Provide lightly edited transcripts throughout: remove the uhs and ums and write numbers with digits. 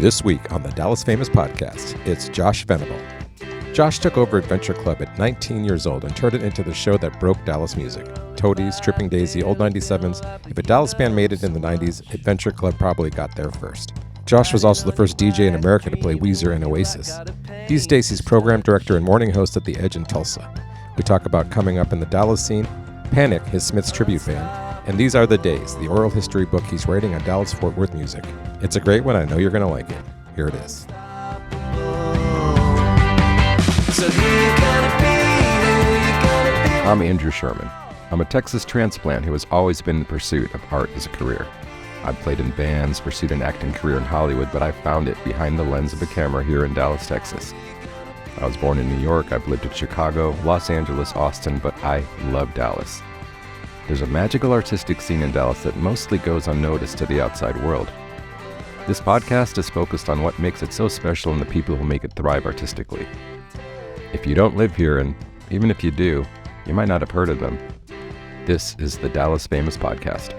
This week on the Dallas Famous Podcast, it's Josh Venable. Josh took over Adventure Club at 19 years old and turned it into the show that broke Dallas music. Toadies, Tripping Daisy, Old 97s. If a Dallas band made it in the 90s, Adventure Club probably got there first. Josh was also the first DJ in America to play Weezer and Oasis. These days, he's program director and morning host at The Edge in Tulsa. We talk about coming up in the Dallas scene, Panic, his Smiths tribute band, and These Are the Days, the oral history book he's writing on Dallas-Fort Worth music. It's a great one. I know you're going to like it. Here it is. I'm Andrew Sherman. I'm a Texas transplant who has always been in pursuit of art as a career. I've played in bands, pursued an acting career in Hollywood, but I found it behind the lens of a camera here in Dallas, Texas. I was born in New York. I've lived in Chicago, Los Angeles, Austin, but I love Dallas. There's a magical artistic scene in Dallas that mostly goes unnoticed to the outside world. This podcast is focused on what makes it so special and the people who make it thrive artistically. If you don't live here, and even if you do, you might not have heard of them. This is the Dallas Famous Podcast.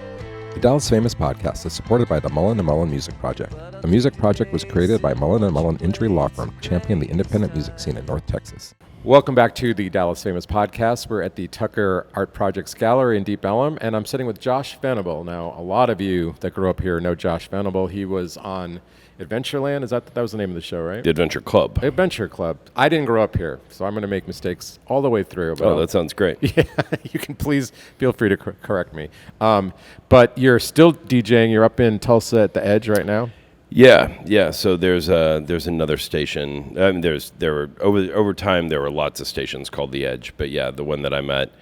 The Dallas Famous Podcast is supported by the Mullen & Mullen Music Project. The music project was created by Mullen & Mullen Injury Law Firm, championing the independent music scene in North Texas. Welcome back to the Dallas Famous Podcast. We're at the Tucker Art Projects Gallery in Deep Ellum, and I'm sitting with Josh Venable. Now, a lot of you that grew up here know Josh Venable. He was on Adventureland. That was the name of the show, right? The Adventure Club. Adventure Club. I didn't grow up here, so I'm going to make mistakes all the way through. Oh, that sounds great. Yeah, you can please feel free to correct me. But you're still DJing. You're up in Tulsa at the Edge right now. Yeah. So there's another station. Over time there were lots of stations called the Edge, but yeah, the one that I'm at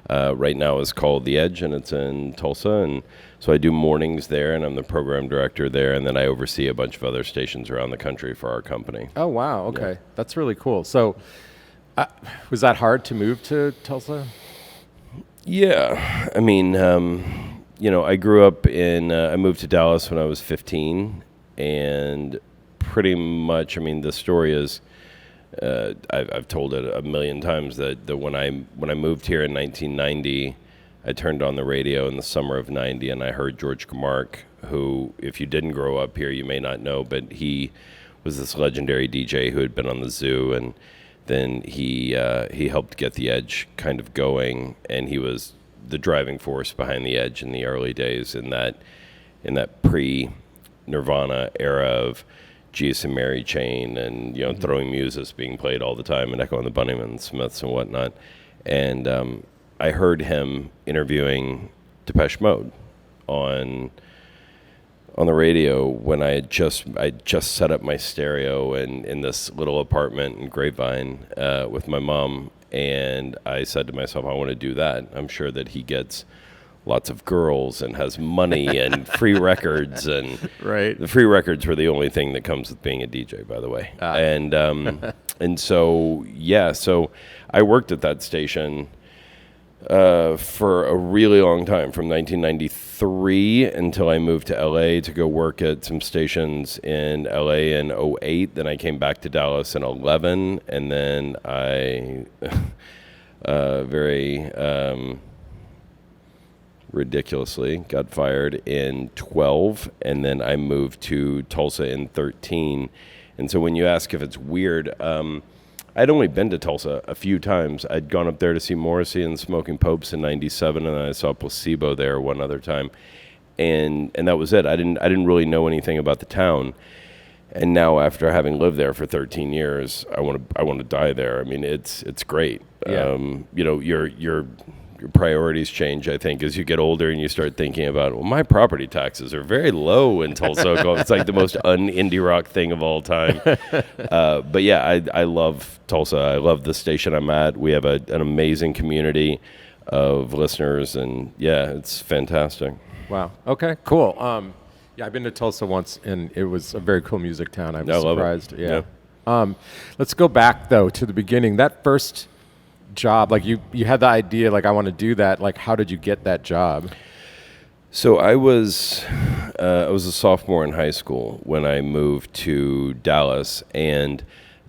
right now is called the Edge, and it's in Tulsa, and so I do mornings there, and I'm the program director there, and then I oversee a bunch of other stations around the country for our company. Oh wow, okay, yeah. That's really cool. So, was that hard to move to Tulsa? Yeah, I mean, I grew up I moved to Dallas when I was 15. And pretty much, the story is, I've told it a million times that when I moved here in 1990, I turned on the radio in the summer of 90, and I heard George Mark, who, if you didn't grow up here, you may not know, but he was this legendary DJ who had been on the Zoo, and then he helped get the Edge kind of going, and he was the driving force behind the Edge in the early days in that pre-Nirvana era of Jesus and Mary Chain and Throwing Muses being played all the time, and Echo and the Bunnymen, Smiths and whatnot. And I heard him interviewing Depeche Mode on the radio when I just set up my stereo in this little apartment in Grapevine with my mom, and I said to myself, I want to do that. I'm sure that he gets lots of girls and has money and free records, and right. The free records were the only thing that comes with being a DJ, by the way. And so I worked at that station for a really long time, from 1993 until I moved to LA to go work at some stations in LA in 2008. Then I came back to Dallas in 2011, and then I ridiculously got fired in 2012, and then I moved to Tulsa in 2013. And so when you ask if it's weird, I'd only been to Tulsa a few times. I'd gone up there to see Morrissey and Smoking Popes in 97, and then I saw Placebo there one other time, and that was it. I didn't really know anything about the town. And now, after having lived there for 13 years, I want to die there. It's great. Yeah. Your priorities change, I think, as you get older and you start thinking about, well, my property taxes are very low in Tulsa. It's like the most un-indie rock thing of all time. But yeah, I love Tulsa. I love the station I'm at. We have an amazing community of listeners, and yeah, it's fantastic. Wow. Okay, cool. I've been to Tulsa once, and it was a very cool music town. I was surprised. Love it. Yeah. Let's go back, though, to the beginning. That first job, like you had the idea, like, I want to do that. Like, how did you get that job? So I was a sophomore in high school when I moved to Dallas, and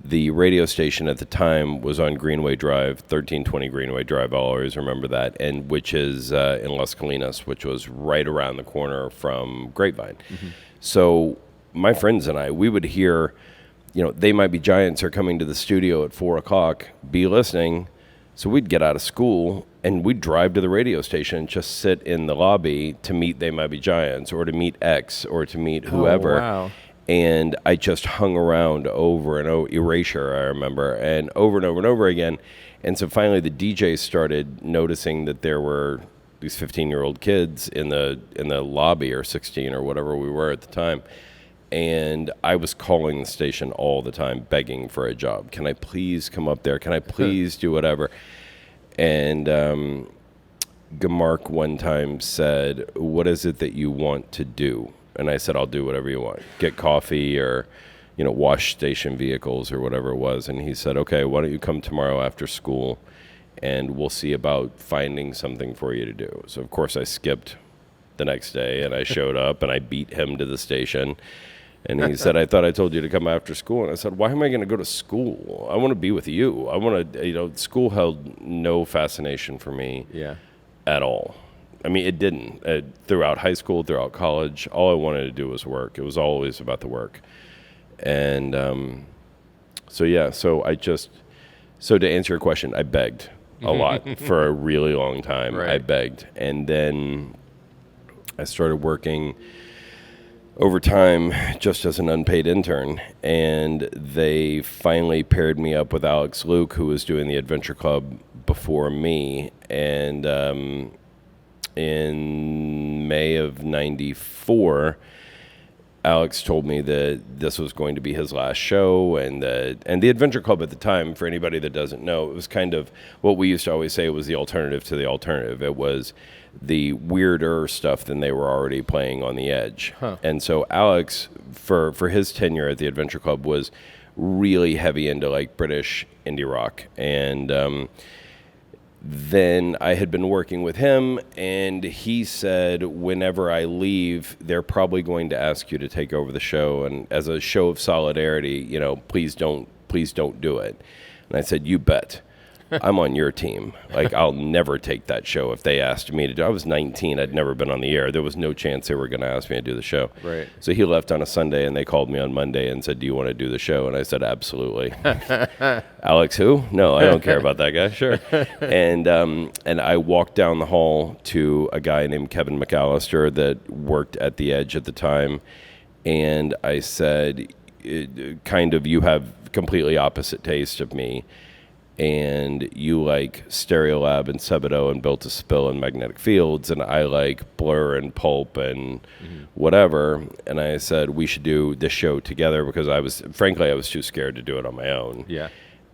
the radio station at the time was on Greenway Drive, 1320 Greenway Drive. I'll always remember that, and which is in Las Colinas, which was right around the corner from Grapevine. Mm-hmm. So my friends and I, we would hear, They Might Be Giants are coming to the studio at 4 o'clock, be listening. So we'd get out of school and we'd drive to the radio station and just sit in the lobby to meet They Might Be Giants or to meet X or to meet whoever. Oh, wow. And I just hung around over and over, Erasure, I remember, and over and over again. And so finally the DJs started noticing that there were these 15-year-old kids in the lobby, or 16 or whatever we were at the time. And I was calling the station all the time, begging for a job. Can I please come up there? Can I please do whatever? And Gamark one time said, what is it that you want to do? And I said, I'll do whatever you want. Get coffee or, wash station vehicles or whatever it was. And he said, okay, why don't you come tomorrow after school and we'll see about finding something for you to do. So, of course, I skipped the next day and I showed up and I beat him to the station. And he said, I thought I told you to come after school. And I said, why am I going to go to school? I want to be with you. I want to, school held no fascination for me at all. I mean, it didn't. Throughout high school, throughout college, all I wanted to do was work. It was always about the work. And so to answer your question, I begged a lot for a really long time. Right. I begged. And then I started working over time just as an unpaid intern, and they finally paired me up with Alex Luke, who was doing the Adventure Club before me, and in May of '94, Alex told me that this was going to be his last show, and the Adventure Club at the time, for anybody that doesn't know, it was kind of what we used to always say was the alternative to the alternative. It was the weirder stuff than they were already playing on the Edge. And so Alex, for his tenure at the Adventure Club, was really heavy into like British indie rock. And then I had been working with him, and he said, whenever I leave, they're probably going to ask you to take over the show, and as a show of solidarity, please don't do it. And I said, you bet. I'm on your team. Like, I'll never take that show if they asked me to do it. I was 19. I'd never been on the air. There was no chance they were going to ask me to do the show. Right. So he left on a Sunday, and they called me on Monday and said, do you want to do the show? And I said, absolutely. Alex who? No, I don't care about that guy. Sure. And I walked down the hall to a guy named Kevin McAllister that worked at the Edge at the time, and I said, you have completely opposite taste of me. And you like Stereolab and Sebadoh and Built to Spill and Magnetic Fields, and I like Blur and Pulp and whatever. And I said we should do this show together because I was too scared to do it on my own. Yeah.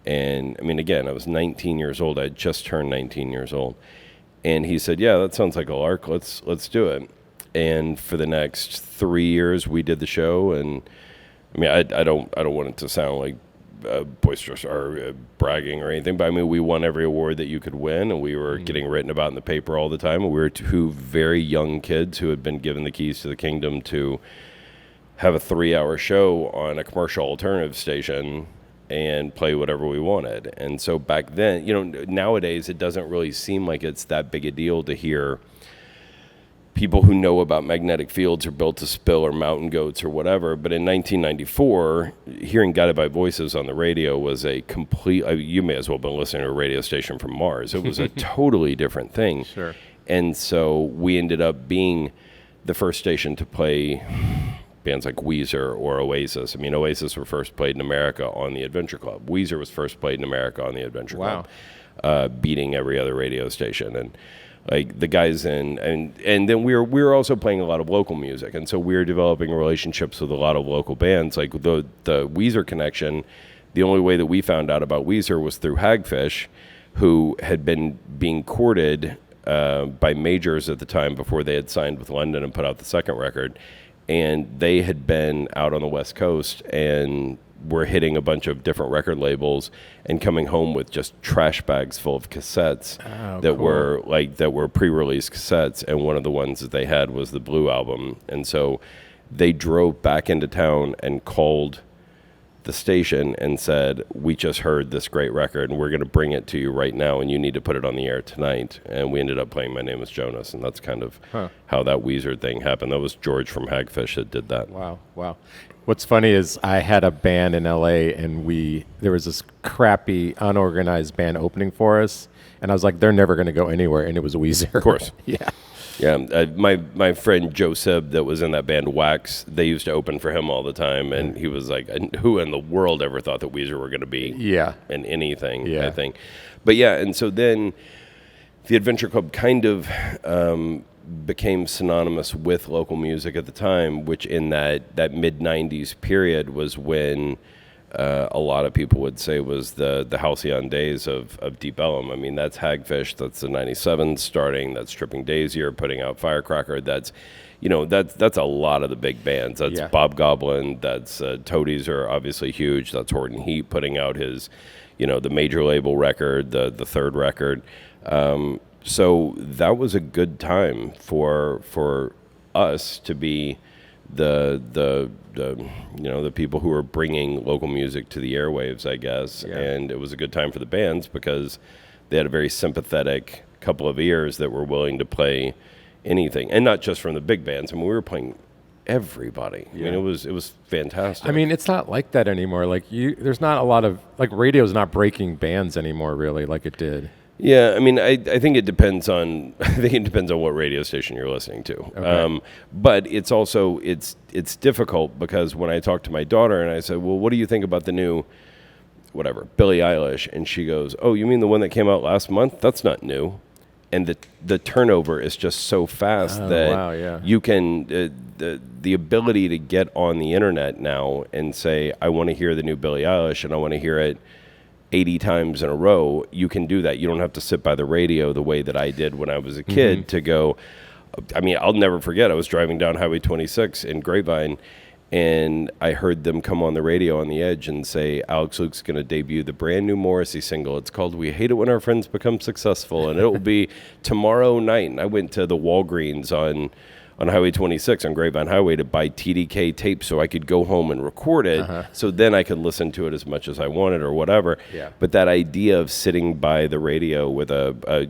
And I mean, again, I was 19 years old. I had just turned 19 years old. And he said, yeah, that sounds like a lark. Let's do it. And for the next 3 years, we did the show. And I mean, I don't want it to sound like boisterous or bragging or anything, but I mean, we won every award that you could win, and we were getting written about in the paper all the time. And we were two very young kids who had been given the keys to the kingdom to have a 3-hour show on a commercial alternative station and play whatever we wanted. And so back then, nowadays it doesn't really seem like it's that big a deal to hear people who know about Magnetic Fields or Built to Spill or Mountain Goats or whatever. But in 1994, hearing Guided by Voices on the radio was a complete, you may as well have been listening to a radio station from Mars. It was a totally different thing. Sure. And so we ended up being the first station to play bands like Weezer or Oasis. I mean, Oasis were first played in America on the Adventure Club. Weezer was first played in America on the Adventure Club, beating every other radio station. And like the guys and then we were also playing a lot of local music, and so we were developing relationships with a lot of local bands. Like the Weezer connection, the only way that we found out about Weezer was through Hagfish, who had been being courted by majors at the time before they had signed with London and put out the second record, and they had been out on the West Coast and were hitting a bunch of different record labels and coming home with just trash bags full of cassettes that were pre-release cassettes, and one of the ones that they had was the Blue album. And so they drove back into town and called the station and said, we just heard this great record and we're going to bring it to you right now and you need to put it on the air tonight. And we ended up playing My Name is Jonas, and that's kind of how that Weezer thing happened. That was George from Hagfish that did that. Wow. What's funny is I had a band in LA and there was this crappy, unorganized band opening for us, and I was like, they're never going to go anywhere, and it was Weezer. Of course. Yeah. Yeah, my friend Joe Sib that was in that band Wax, they used to open for him all the time, and he was like, who in the world ever thought that Weezer were going to be in anything, I think. But yeah, and so then the Adventure Club kind of became synonymous with local music at the time, which in that mid-'90s period was when a lot of people would say was the halcyon days of Deep Ellum. I mean, that's Hagfish, that's the 97 starting, that's Tripping Daisy or putting out Firecracker, that's a lot of the big bands. That's Bob Goblin, that's Toadies are obviously huge, that's Horton Heat putting out his, the major label record, the third record. So that was a good time for us to be the people who were bringing local music to the airwaves, I guess. And it was a good time for the bands because they had a very sympathetic couple of ears that were willing to play anything, and not just from the big bands. I mean, we were playing everybody. I mean, it was fantastic. I mean, it's not like that anymore. Like there's not a lot of radio's not breaking bands anymore, really, like it did. Yeah, I mean, I think it depends on what radio station you're listening to. Okay. But it's also it's difficult because when I talk to my daughter and I said, well, what do you think about the new Billie Eilish? And she goes, oh, you mean the one that came out last month? That's not new. And the turnover is just so fast that you can the ability to get on the internet now and say, I want to hear the new Billie Eilish and I want to hear it 80 times in a row. You can do that. You don't have to sit by the radio the way that I did when I was a kid to go. I mean, I'll never forget. I was driving down Highway 26 in Grapevine, and I heard them come on the radio on the edge and say, Alex Luke's going to debut the brand new Morrissey single. It's called We Hate It When Our Friends Become Successful, and it will be tomorrow night. And I went to the Walgreens on Highway 26 on Grapevine Highway to buy TDK tape so I could go home and record it, so then I could listen to it as much as I wanted or whatever. Yeah. But that idea of sitting by the radio with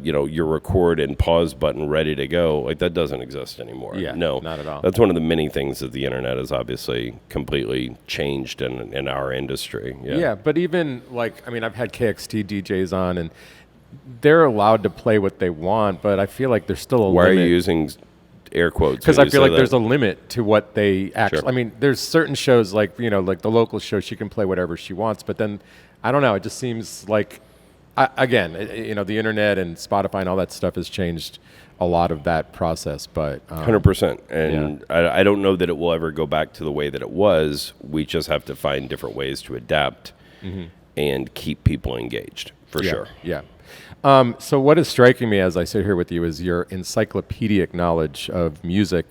your record and pause button ready to go, like that doesn't exist anymore. Yeah, no, not at all. That's one of the many things that the internet has obviously completely changed in our industry. Yeah, but even I've had KXT DJs on, and they're allowed to play what they want, but I feel like there's still a limit. Why are you using air quotes? Because I feel like there's a limit to what they actually. Sure. I mean, there's certain shows like the local show, she can play whatever she wants. But then, I don't know. It just seems like, the internet and Spotify and all that stuff has changed a lot of that process. But 100%. And I don't know that it will ever go back to the way that it was. We just have to find different ways to adapt and keep people engaged for sure. Yeah. So what is striking me as I sit here with you is your encyclopedic knowledge of music.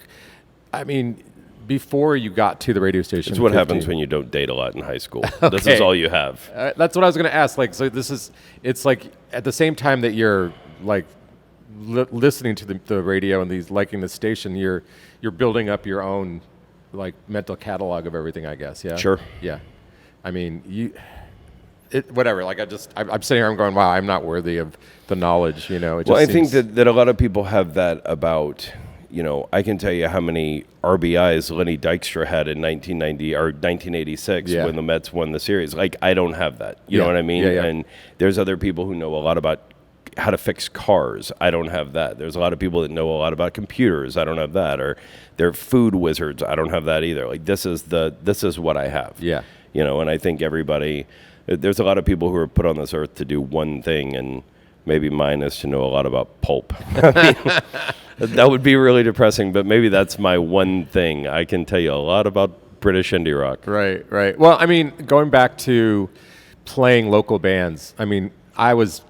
I mean, before you got to the radio station. It's what happens when you don't date a lot in high school. Okay. This is all you have. That's what I was going to ask. It's like at the same time that you're like listening to the radio and liking the station, you're building up your own like mental catalog of everything, I guess. Yeah. Sure. Yeah. I mean, whatever. Like I'm sitting here, I'm going, wow, I'm not worthy of the knowledge. I think that a lot of people have that about. I can tell you how many RBIs Lenny Dykstra had in 1990 or 1986 when the Mets won the series. Like, I don't have that. You know what I mean? Yeah. And there's other people who know a lot about how to fix cars. I don't have that. There's a lot of people that know a lot about computers. I don't have that. Or they're food wizards. I don't have that either. Like, this is what I have. Yeah. And I think there's a lot of people who are put on this earth to do one thing, and maybe mine is to know a lot about pulp. That would be really depressing, but maybe that's my one thing. I can tell you a lot about British indie rock. Right. Well, I mean, going back to playing local bands, I mean, I was,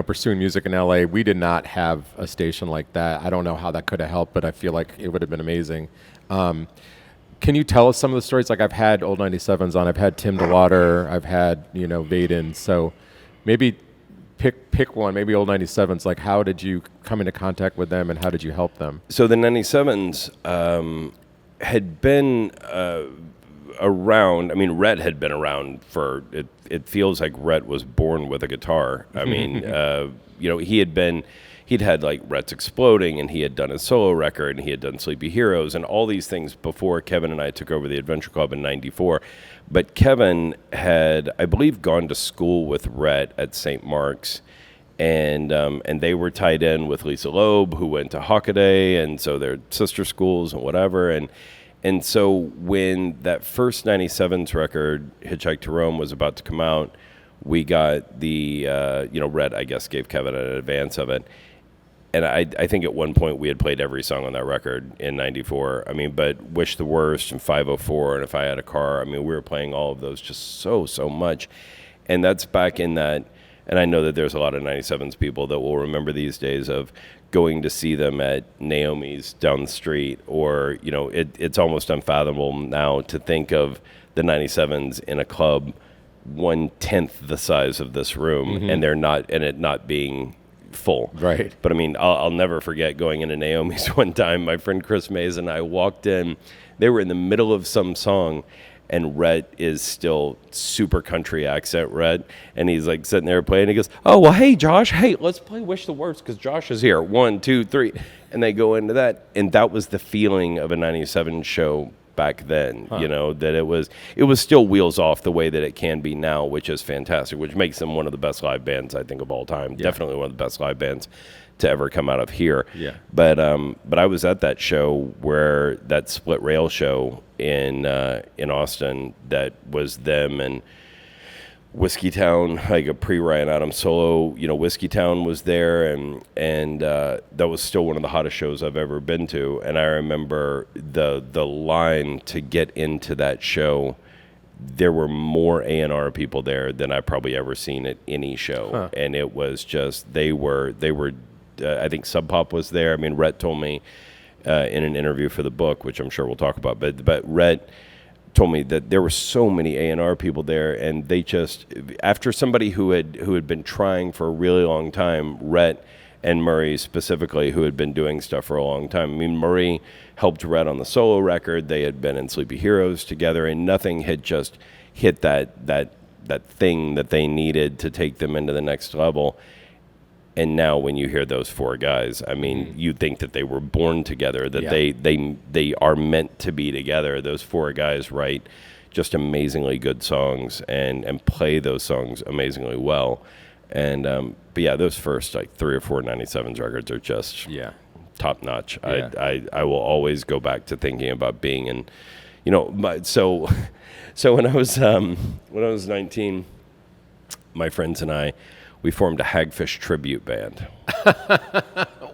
pursuing music in LA. We did not have a station like that. I don't know how that could have helped, but I feel like it would have been amazing. Can you tell us some of the stories? Like, I've had Old 97s on, I've had Tim DeLauder, I've had, Vaden. So maybe pick one, maybe Old 97s. Like, how did you come into contact with them and how did you help them? So the 97s had been around. I mean, Rhett had been around for it. It feels like Rhett was born with a guitar. I mean, he'd had like Rhett's Exploding, and he had done a solo record, and he had done Sleepy Heroes, and all these things before Kevin and I took over the Adventure Club in '94. But Kevin had, I believe, gone to school with Rhett at St. Mark's. And they were tied in with Lisa Loeb, who went to Hockaday, and so they're sister schools and whatever. And so when that first 97's record, Hitchhike to Rome, was about to come out, we got the, Rhett, I guess, gave Kevin an advance of it. And I think at one point we had played every song on that record in 94. I mean, but Wish the Worst and 504 and If I Had a Car, I mean, we were playing all of those just so much. And that's back in that. And I know that there's a lot of 97's people that will remember these days of going to see them at Naomi's down the street, or, it's almost unfathomable now to think of the 97's in a club 1/10 the size of this room, and it not being full. Right. But I mean, I'll never forget going into Naomi's one time. My friend Chris Mays and I walked in. They were in the middle of some song, and Rhett is still super country accent Rhett, and he's like sitting there playing. He goes, "Oh, well, hey, Josh, hey, let's play Wish the Worst because Josh is here. 1, 2, 3." And they go into that, and that was the feeling of a 97 show back then, that it was still wheels off the way that it can be now, which is fantastic, which makes them one of the best live bands, I think, of all time. Yeah. Definitely one of the best live bands to ever come out of here. Yeah. But I was at that show where that Split Rail show in Austin, that was them and Whiskey Town, like a pre-Ryan Adams solo, Whiskey Town was there, and that was still one of the hottest shows I've ever been to. And I remember the line to get into that show. There were more A&R people there than I've probably ever seen at any show, and it was just they were. I think Sub Pop was there. I mean, Rhett told me in an interview for the book, which I'm sure we'll talk about, but Rhett told me that there were so many A&R people there, and they just, after somebody who had been trying for a really long time, Rhett and Murray specifically, who had been doing stuff for a long time. I mean, Murray helped Rhett on the solo record. They had been in Sleepy Heroes together, and nothing had just hit that thing that they needed to take them into the next level. And now when you hear those four guys, I mean, you think that they were born together, that they are meant to be together. Those four guys write just amazingly good songs and play those songs amazingly well. And but yeah, those first like 3 or 4 97's records are just top notch. Yeah. I will always go back to thinking about being in, so when I was 19, my friends and I, we formed a Hagfish tribute band.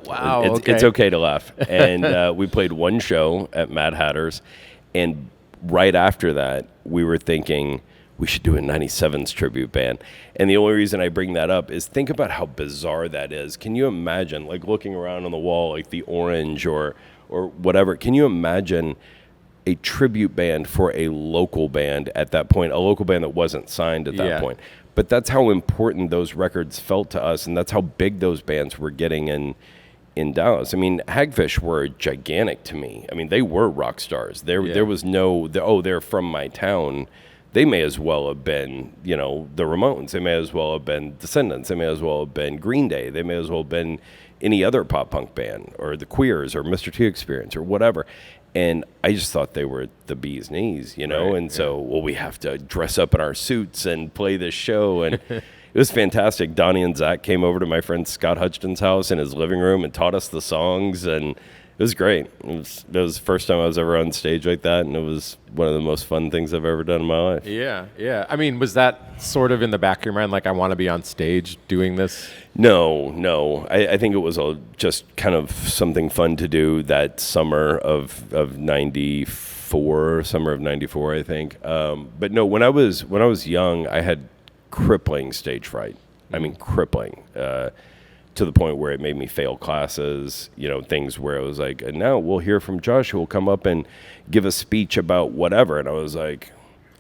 Wow. It's okay to laugh. And we played one show at Mad Hatter's. And right after that, we were thinking we should do a 97's tribute band. And the only reason I bring that up is think about how bizarre that is. Can you imagine, like looking around on the wall, like the Orange or whatever, can you imagine a tribute band for a local band at that point, a local band that wasn't signed at that point? But that's how important those records felt to us, and that's how big those bands were getting in Dallas. I mean, Hagfish were gigantic to me. I mean, they were rock stars. There was no, they're from my town. They may as well have been, the Ramones. They may as well have been Descendants. They may as well have been Green Day. They may as well have been any other pop punk band, or the Queers, or Mr. T Experience, or whatever. And I just thought they were the bee's knees, Right, so, we have to dress up in our suits and play this show. And it was fantastic. Donnie and Zach came over to my friend Scott Hutchton's house in his living room and taught us the songs. And it was great. It was the first time I was ever on stage like that. And it was one of the most fun things I've ever done in my life. Yeah. I mean, was that sort of in the back of your mind, like, I want to be on stage doing this? No. I think it was just kind of something fun to do that summer of 94, summer of 94, I think. But no, when I was young, I had crippling stage fright. I mean, crippling. To the point where it made me fail classes, things where it was like, and now we'll hear from Josh, who will come up and give a speech about whatever. And I was like,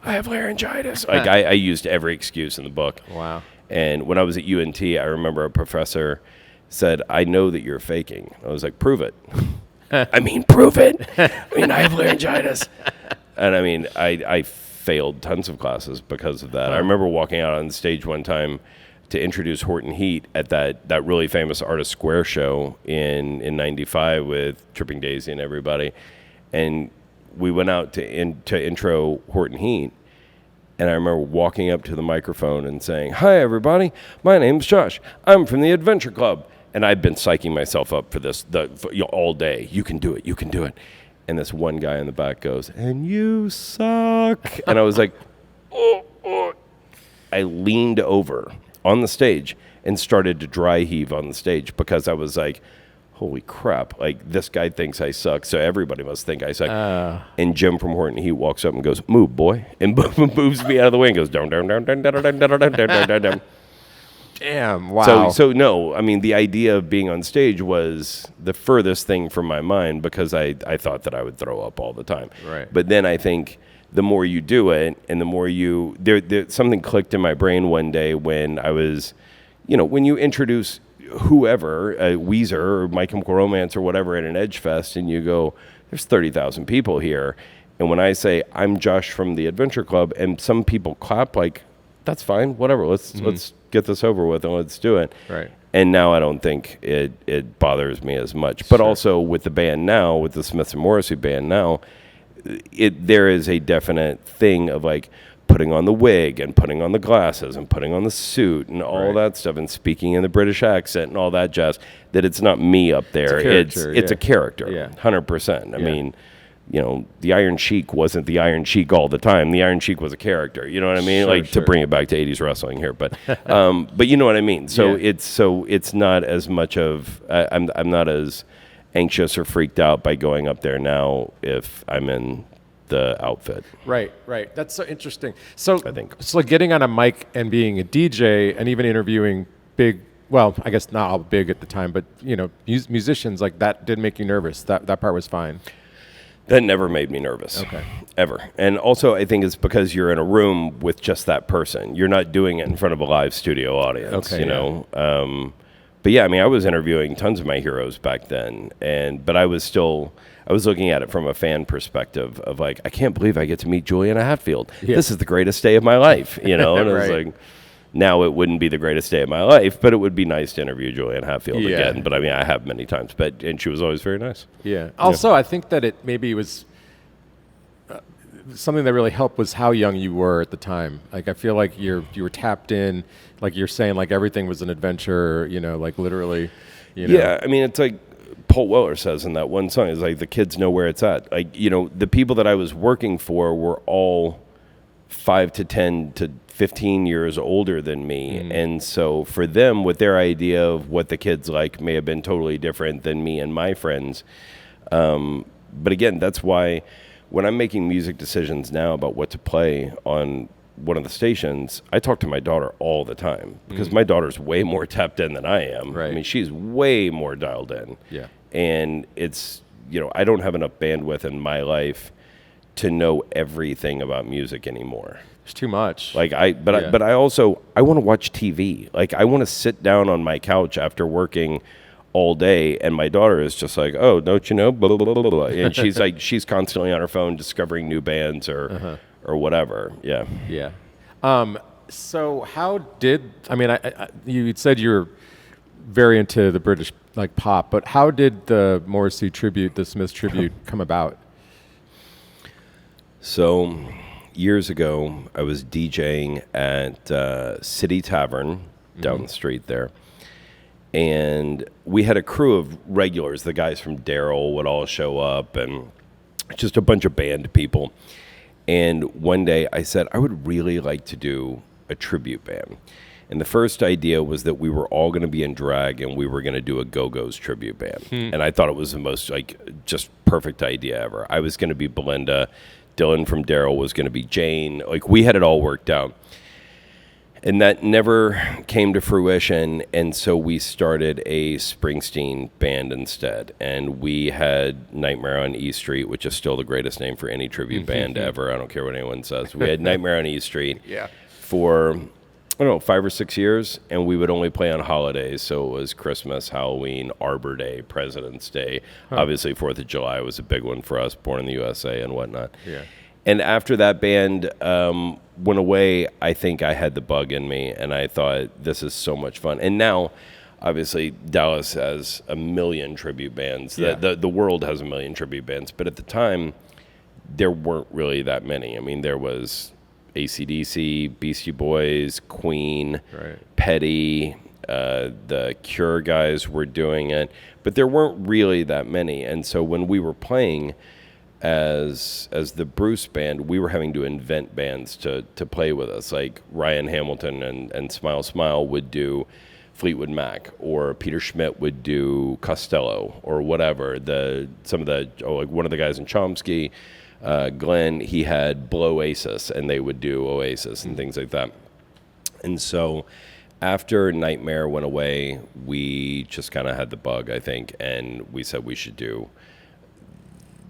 I have laryngitis. Like I used every excuse in the book. Wow. And when I was at UNT, I remember a professor said, I know that you're faking. I was like, prove it. I mean, prove it. I mean, I have laryngitis. And I mean, I failed tons of classes because of that. I remember walking out on stage one time to introduce Horton Heat at that really famous Artist Square show in 95 with Tripping Daisy and everybody. And we went out to intro Horton Heat. And I remember walking up to the microphone and saying, "Hi, everybody. My name's Josh. I'm from the Adventure Club." And I'd been psyching myself up for this all day. You can do it. You can do it. And this one guy in the back goes, "And you suck." And I was like, oh. I leaned over on the stage and started to dry heave on the stage because I was like, holy crap, like this guy thinks I suck, so everybody must think I suck. And Jim from Horton Heat walks up and goes, "Move, boy," and moves me out of the way and goes, down, down, down, down, down, down, down, down, down, down. Damn, wow. So no, I mean, the idea of being on stage was the furthest thing from my mind because I thought that I would throw up all the time. Right. But then I think the more you do it and the more something clicked in my brain one day when I was, when you introduce whoever, Weezer or My Chemical Romance or whatever at an Edge Fest and you go, there's 30,000 people here. And when I say, "I'm Josh from the Adventure Club," and some people clap, like, that's fine, whatever, let's get this over with and let's do it. Right. And now I don't think it bothers me as much. But also with the band now, with the Smith and Morrissey band now, there is a definite thing of like putting on the wig and putting on the glasses and putting on the suit and all that stuff and speaking in the British accent and all that jazz, that it's not me up there. It's a character, 100%. I mean, the Iron Sheik wasn't the Iron Sheik all the time. The Iron Sheik was a character. You know what I mean? To bring it back to 80s wrestling here, but you know what I mean. So it's not as much of I'm not as anxious or freaked out by going up there now if I'm in the outfit. Right. That's so interesting. So I think getting on a mic and being a DJ and even interviewing big, well, I guess not all big at the time, but musicians, like that did make you nervous. That part was fine. That never made me nervous. Okay. Ever. And also I think it's because you're in a room with just that person. You're not doing it in front of a live studio audience, okay, But yeah, I mean, I was interviewing tons of my heroes back then, but I was looking at it from a fan perspective of like, I can't believe I get to meet Juliana Hatfield. Yeah. This is the greatest day of my life, And it was like, now it wouldn't be the greatest day of my life, but it would be nice to interview Juliana Hatfield again. But I mean, I have many times, and she was always very nice. Yeah. Also, I think that it maybe was something that really helped was how young you were at the time. Like, I feel like you were tapped in, like you're saying, like everything was an adventure, like literally, Yeah, I mean, it's like Paul Weller says in that one song, it's like the kids know where it's at. Like, the people that I was working for were all 5 to 10 to 15 years older than me. Mm-hmm. And so for them, with their idea of what the kids like may have been totally different than me and my friends. But again, that's why when I'm making music decisions now about what to play on one of the stations, I talk to my daughter all the time because my daughter's way more tapped in than I am. Right. I mean, she's way more dialed in. Yeah. And it's, I don't have enough bandwidth in my life to know everything about music anymore. It's too much. Like I want to watch TV. Like I want to sit down on my couch after working all day, and my daughter is just like, "Oh, don't you know?" Blah, blah, blah, blah, blah. And she's like, she's constantly on her phone discovering new bands or whatever. Yeah. Yeah. So how did you said you were very into the British like pop, but how did the Morrissey tribute, the Smiths tribute, come about? So years ago, I was DJing at City Tavern down the street there. And we had a crew of regulars. The guys from Daryl would all show up and just a bunch of band people. And one day I said, I would really like to do a tribute band. And the first idea was that we were all going to be in drag and we were going to do a Go-Go's tribute band. And I thought it was the most just perfect idea ever. I was going to be Belinda. Dylan from Daryl was going to be Jane. Like, we had it all worked out. And that never came to fruition, and so we started a Springsteen band instead. And we had Nightmare on E Street, which is still the greatest name for any tribute band ever. I don't care what anyone says. We had Nightmare on E Street for, I don't know, 5 or 6 years, and we would only play on holidays. So it was Christmas, Halloween, Arbor Day, President's Day. Obviously, 4th of July was a big one for us, Born in the USA and whatnot. Yeah. And after that band went away, I think I had the bug in me, and I thought, this is so much fun. And now, obviously, Dallas has a million tribute bands. Yeah. The world has a million tribute bands. But at the time, there weren't really that many. I mean, there was AC/DC, Beastie Boys, Queen, Right. Petty, the Cure guys were doing it. But there weren't really that many. And so when we were playing as the Bruce band, we were having to invent bands to play with us. Like Ryan Hamilton and Smile Smile would do Fleetwood Mac, or Peter Schmidt would do Costello, or whatever. Like one of the guys in Chomsky, Glenn, he had Oasis, and they would do Oasis and things like that. And so after Nightmare went away, we just kind of had the bug, I think, and we said we should do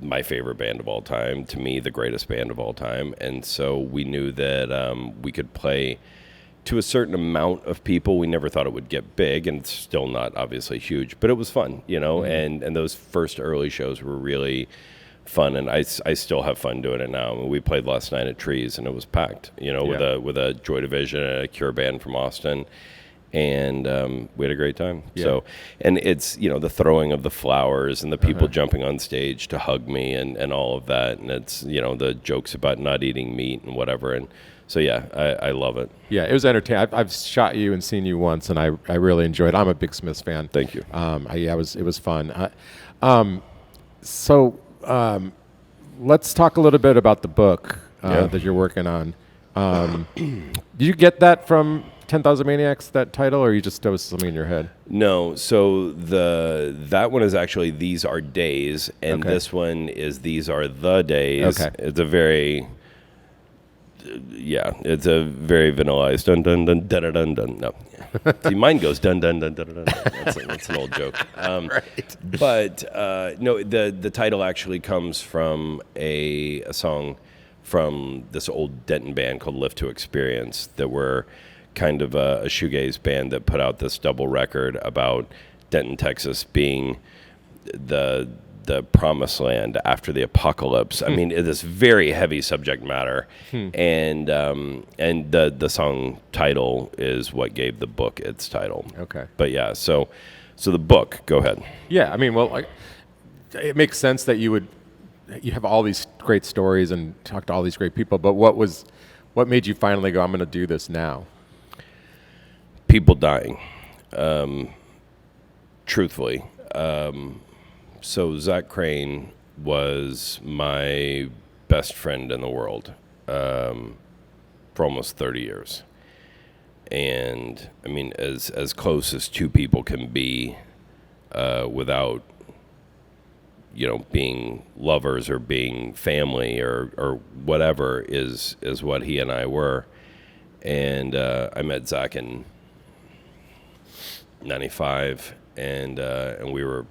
my favorite band of all time, to me, the greatest band of all time. And so we knew that we could play to a certain amount of people. We never thought it would get big, and it's still not obviously huge, but it was fun, and those first early shows were really fun, and I still have fun doing it now. I mean, we played last night at Trees, and it was packed, with a Joy Division and a Cure band from Austin. And we had a great time. Yeah. So, and it's, the throwing of the flowers and the people jumping on stage to hug me and all of that. And it's, the jokes about not eating meat and whatever. And so, yeah, I love it. Yeah, it was entertaining. I've shot you and seen you once, and I really enjoyed it. I'm a big Smiths fan. Thank you. It was fun. So let's talk a little bit about the book that you're working on. Did you get that from 10,000 Maniacs, that title, or that was something in your head? No, so that one is actually These Are Days, and this one is These Are the Days. Okay. It's a very, it's a very vanillized dun dun dun dun dun dun. No, see, mine goes dun dun dun dun dun. That's an old joke. Right. But no, the title actually comes from a song from this old Denton band called Lift to Experience, that were kind of a shoegaze band that put out this double record about Denton, Texas being the promised land after the apocalypse. I mean, this very heavy subject matter, and the song title is what gave the book its title. Okay. But yeah, so the book. Go ahead. Yeah, I mean, well, it makes sense that you have all these great stories and talk to all these great people, but what made you finally go, I'm going to do this now? People dying, truthfully. So Zach Crane was my best friend in the world for almost 30 years. And, I mean, as close as two people can be without, being lovers or being family or whatever is what he and I were. And I met Zach in 95, and we were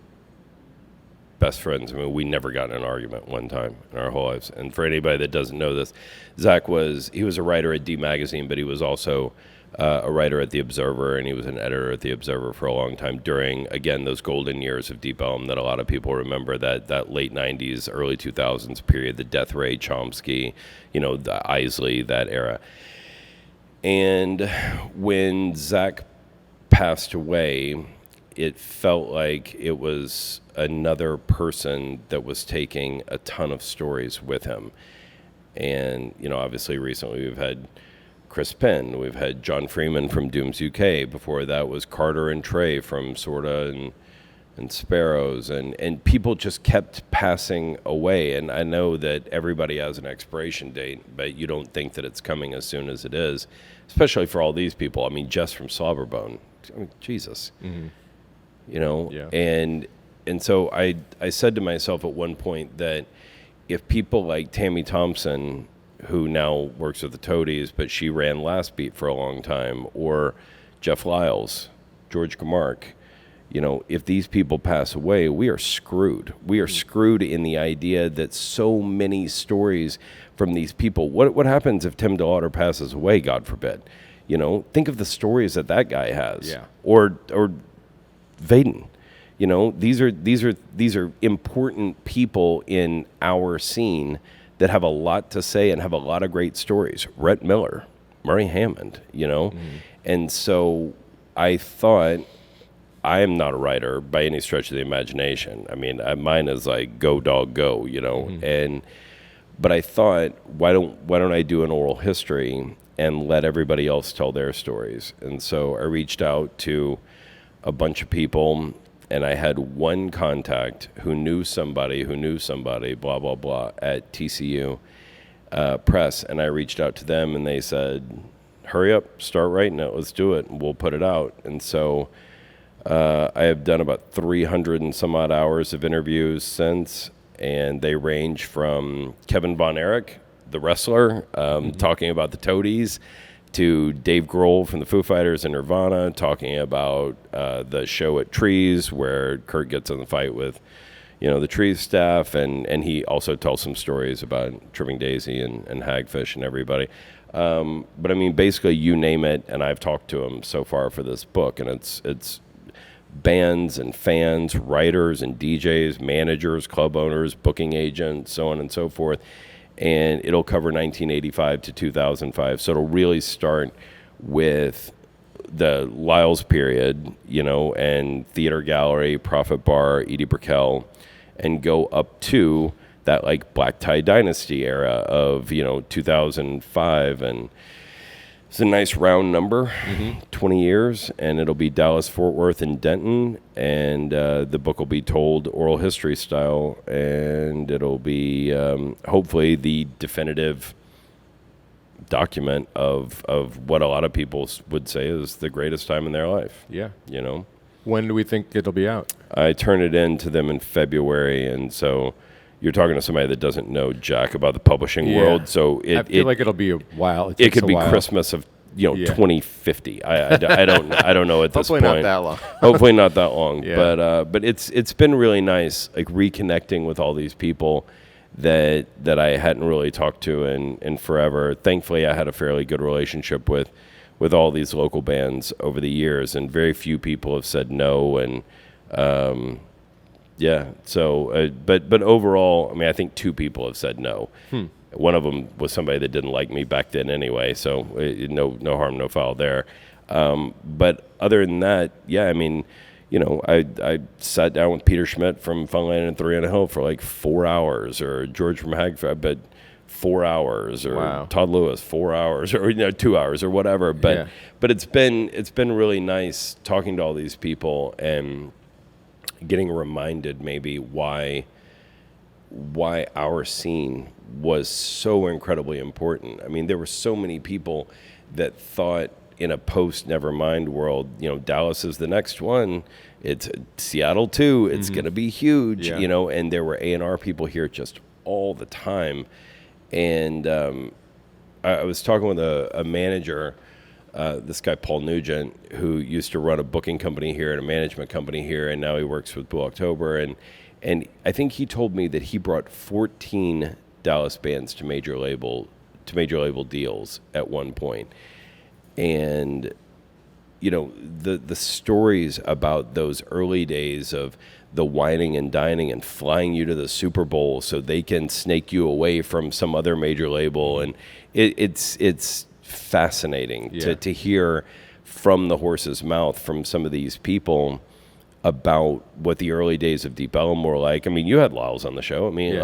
best friends. I mean, we never got in an argument one time in our whole lives. And for anybody that doesn't know this, Zach was a writer at D Magazine, but he was also a writer at The Observer, and he was an editor at The Observer for a long time during, again, those golden years of Deep Elm that a lot of people remember, that late 90s, early 2000s period, the Death Ray, Chomsky, the Isley, that era. And when Zach passed away, it felt like it was another person that was taking a ton of stories with him. And, obviously recently we've had Chris Penn, we've had John Freeman from Dooms UK. Before that was Carter and Trey from Sorta and Sparrows, and people just kept passing away. And I know that everybody has an expiration date, but you don't think that it's coming as soon as it is, especially for all these people. I mean, Jess from Slobberbone, I mean, Jesus. Mm-hmm. Yeah. And so I said to myself at one point that if people like Tammy Thompson, who now works with the Toadies, but she ran Last Beat for a long time, or Jeff Lyles, George Gamark, if these people pass away, we are screwed. We are screwed in the idea that so many stories from these people. What happens if Tim DeLauder passes away, God forbid? Think of the stories that guy has. Yeah. Or Vaden. These are important people in our scene that have a lot to say and have a lot of great stories. Rhett Miller, Murray Hammond, And so I thought, I am not a writer by any stretch of the imagination. I mean, mine is like go dog go, but I thought, why don't I do an oral history and let everybody else tell their stories? And so I reached out to a bunch of people, and I had one contact who knew somebody, blah, blah, blah, at TCU Press. And I reached out to them, and they said, hurry up, start writing it, let's do it, and we'll put it out. And so I have done about 300 and some odd hours of interviews since, and they range from Kevin Von Erich, the wrestler, talking about the Toadies, to Dave Grohl from the Foo Fighters and Nirvana, talking about the show at Trees, where Kurt gets in the fight with, the Trees staff, and he also tells some stories about Tripping Daisy and Hagfish and everybody. But I mean, basically, you name it, and I've talked to him so far for this book, and it's bands and fans, writers and DJs, managers, club owners, booking agents, so on and so forth. And it'll cover 1985 to 2005. So it'll really start with the Lyles period, and Theater Gallery, Prophet Bar, Edie Brickell, and go up to that like Black Tie Dynasty era of, 2005. And it's a nice round number, 20 years, and it'll be Dallas, Fort Worth, and Denton, and the book will be told oral history style, and it'll be hopefully the definitive document of what a lot of people would say is the greatest time in their life. Yeah. When do we think it'll be out? I turn it in to them in February, and so you're talking to somebody that doesn't know jack about the publishing world, so I feel like it'll be a while. It could be Christmas of 2050. I don't know at this point. Hopefully not that long. Hopefully not that long. Yeah. But it's been really nice, like reconnecting with all these people that I hadn't really talked to in forever. Thankfully, I had a fairly good relationship with all these local bands over the years, and very few people have said no. And so but overall, I mean, I think 2 people have said no. One of them was somebody that didn't like me back then anyway, so no harm, no foul there. But other than that, I mean, I sat down with Peter Schmidt from Funland and Three on a Hill for like 4 hours, or George from Hagfish, but 4 hours, or Todd Lewis 4 hours, or 2 hours, or whatever. But it's been really nice talking to all these people and getting reminded maybe why our scene was so incredibly important. I mean, there were so many people that thought in a post-Nevermind world, Dallas is the next one. It's Seattle too. It's going to be huge, and there were A&R people here just all the time. And I was talking with a manager, this guy Paul Nugent, who used to run a booking company here and a management company here, and now he works with Blue October. And I think he told me that he brought 14 Dallas bands to major label deals at one point. And the stories about those early days of the wining and dining and flying you to the Super Bowl so they can snake you away from some other major label, and it's fascinating to hear from the horse's mouth from some of these people about what the early days of Deep Ellum were like. I mean, you had Lyles on the show. I mean,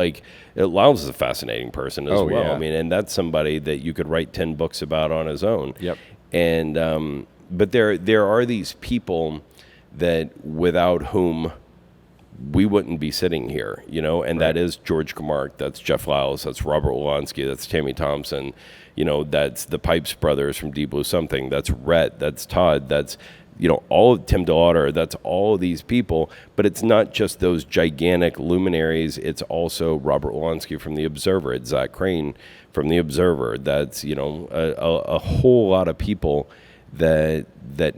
Lyles is a fascinating person as well. Yeah. I mean, and that's somebody that you could write 10 books about on his own. Yep. And but there are these people that without whom we wouldn't be sitting here, and that is George Camark, that's Jeff Lyles, that's Robert Wolanski, that's Tammy Thompson, that's the Pipes brothers from Deep Blue Something, that's Rhett, that's Todd, that's all of Tim DeLauder, that's all of these people. But it's not just those gigantic luminaries. It's also Robert Wolanski from The Observer. It's Zach Crane from The Observer. That's, a whole lot of people that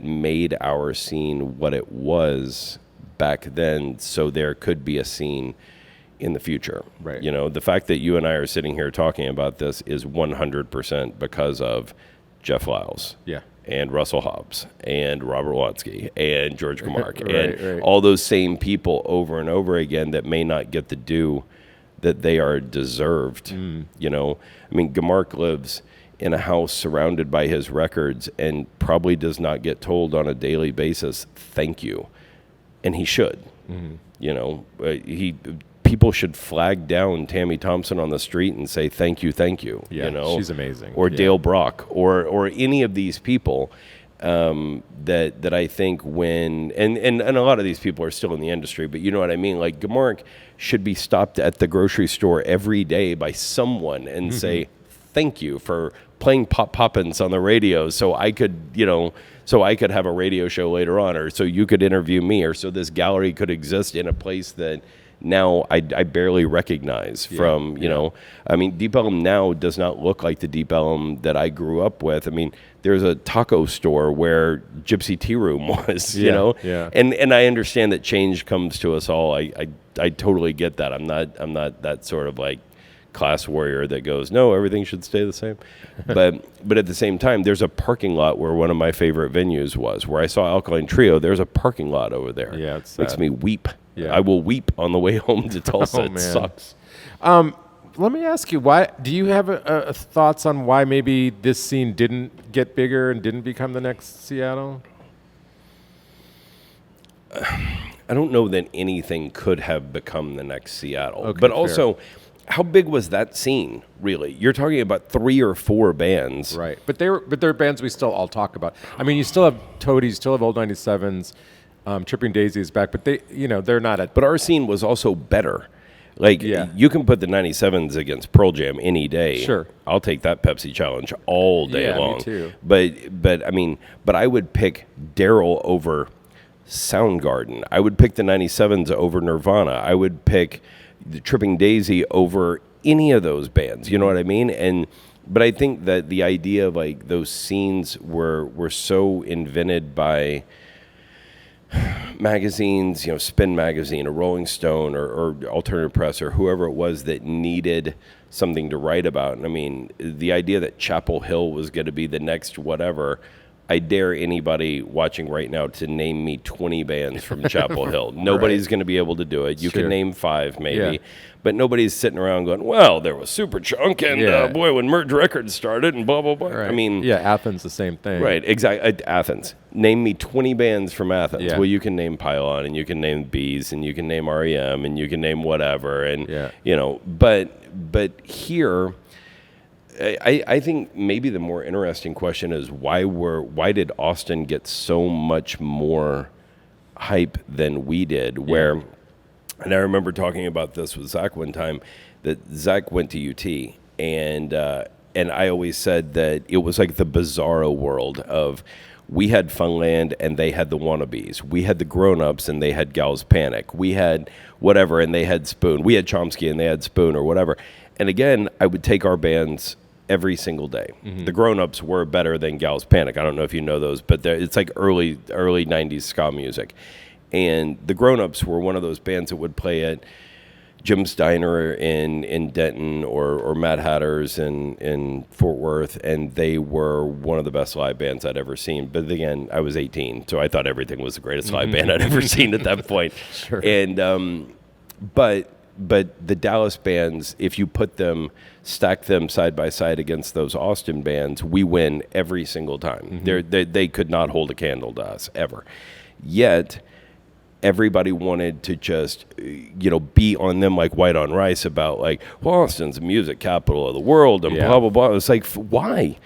made our scene what it was back then, so there could be a scene in the future. Right. The fact that you and I are sitting here talking about this is 100% because of Jeff Lyles. Yeah. And Russell Hobbs, and Robert Wolanski, and George Camark, all those same people over and over again that may not get the due that they are deserved. You know, I mean, Gamark lives in a house surrounded by his records and probably does not get told on a daily basis, thank you. And he should. You know, people should flag down Tammy Thompson on the street and say, thank you, Yeah, you know, she's amazing. Or Dale Brock or any of these people that I think when, and a lot of these people are still in the industry, but you know what I mean? Like Gamark should be stopped at the grocery store every day by someone and say, thank you for playing Pop Poppins on the radio so I could, you know, so I could have a radio show later on, or so you could interview me, or so this gallery could exist in a place that now I barely recognize from, you know. I mean, Deep Ellum now does not look like the Deep Ellum that I grew up with. I mean, there's a taco store where Gypsy Tea Room was, you know. Yeah. And I understand that change comes to us all. I totally get that. I'm not that sort of like class warrior that goes, no, everything should stay the same. But at the same time, there's a parking lot where one of my favorite venues was, where I saw Alkaline Trio. There's a parking lot over there. Yeah, it's makes sad. me weep. Yeah. I will weep on the way home to Tulsa. Oh, It man. sucks. Let me ask you, why do you have thoughts on why maybe this scene didn't get bigger and didn't become the next Seattle? I don't know that anything could have become the next Seattle. Okay, but fair. also, how big was that scene, really? You're talking about 3 or 4 bands. Right, but they're bands we still all talk about. I mean, you still have Toadies, still have Old 97s, Tripping Daisy is back, but they're not at. But our scene was also better. Like, you can put the 97s against Pearl Jam any day. Sure. I'll take that Pepsi challenge all day Yeah, me long. too. But I mean, I would pick Daryl over Soundgarden. I would pick the 97s over Nirvana. I would pick the Tripping Daisy over any of those bands. You know what I mean? But I think that the idea of like those scenes were so invented by magazines, you know, Spin Magazine or Rolling Stone or Alternative Press or whoever it was that needed something to write about. And I mean, the idea that Chapel Hill was going to be the next whatever, I dare anybody watching right now to name me 20 bands from Chapel Hill. Nobody's going to be able to do it. You Sure. can name 5 maybe. Yeah. But nobody's sitting around going, well, there was Superchunk and boy, when Merge Records started and blah, blah, blah. Right. I mean, yeah, Athens, the same thing. right, exactly. Athens. Name me 20 bands from Athens. Yeah. Well, you can name Pylon and you can name Bees and you can name REM and you can name whatever. And, you know, but here, I think maybe the more interesting question is why did Austin get so much more hype than we did? Where, and I remember talking about this with Zach one time, that Zach went to UT, and I always said that it was like the bizarro world of we had Funland and they had the Wannabes. We had the Grown-Ups and they had Gals Panic. We had whatever and they had Spoon. We had Chomsky and they had Spoon or whatever. And again, I would take our bands every single day. The Grown-Ups were better than Gals Panic. I don't know if you know those, but it's like early 90s ska music. And the Grown-Ups were one of those bands that would play at Jim's Diner in Denton or Mad Hatter's in Fort Worth, and they were one of the best live bands I'd ever seen. But again, I was 18, so I thought everything was the greatest live band I'd ever seen at that point. Sure. And but the Dallas bands, if you stack them side by side against those Austin bands, we win every single time. They could not hold a candle to us ever. Yet everybody wanted to just, be on them like white on rice about like, well, Austin's the music capital of the world and blah, blah, blah. It's like, why?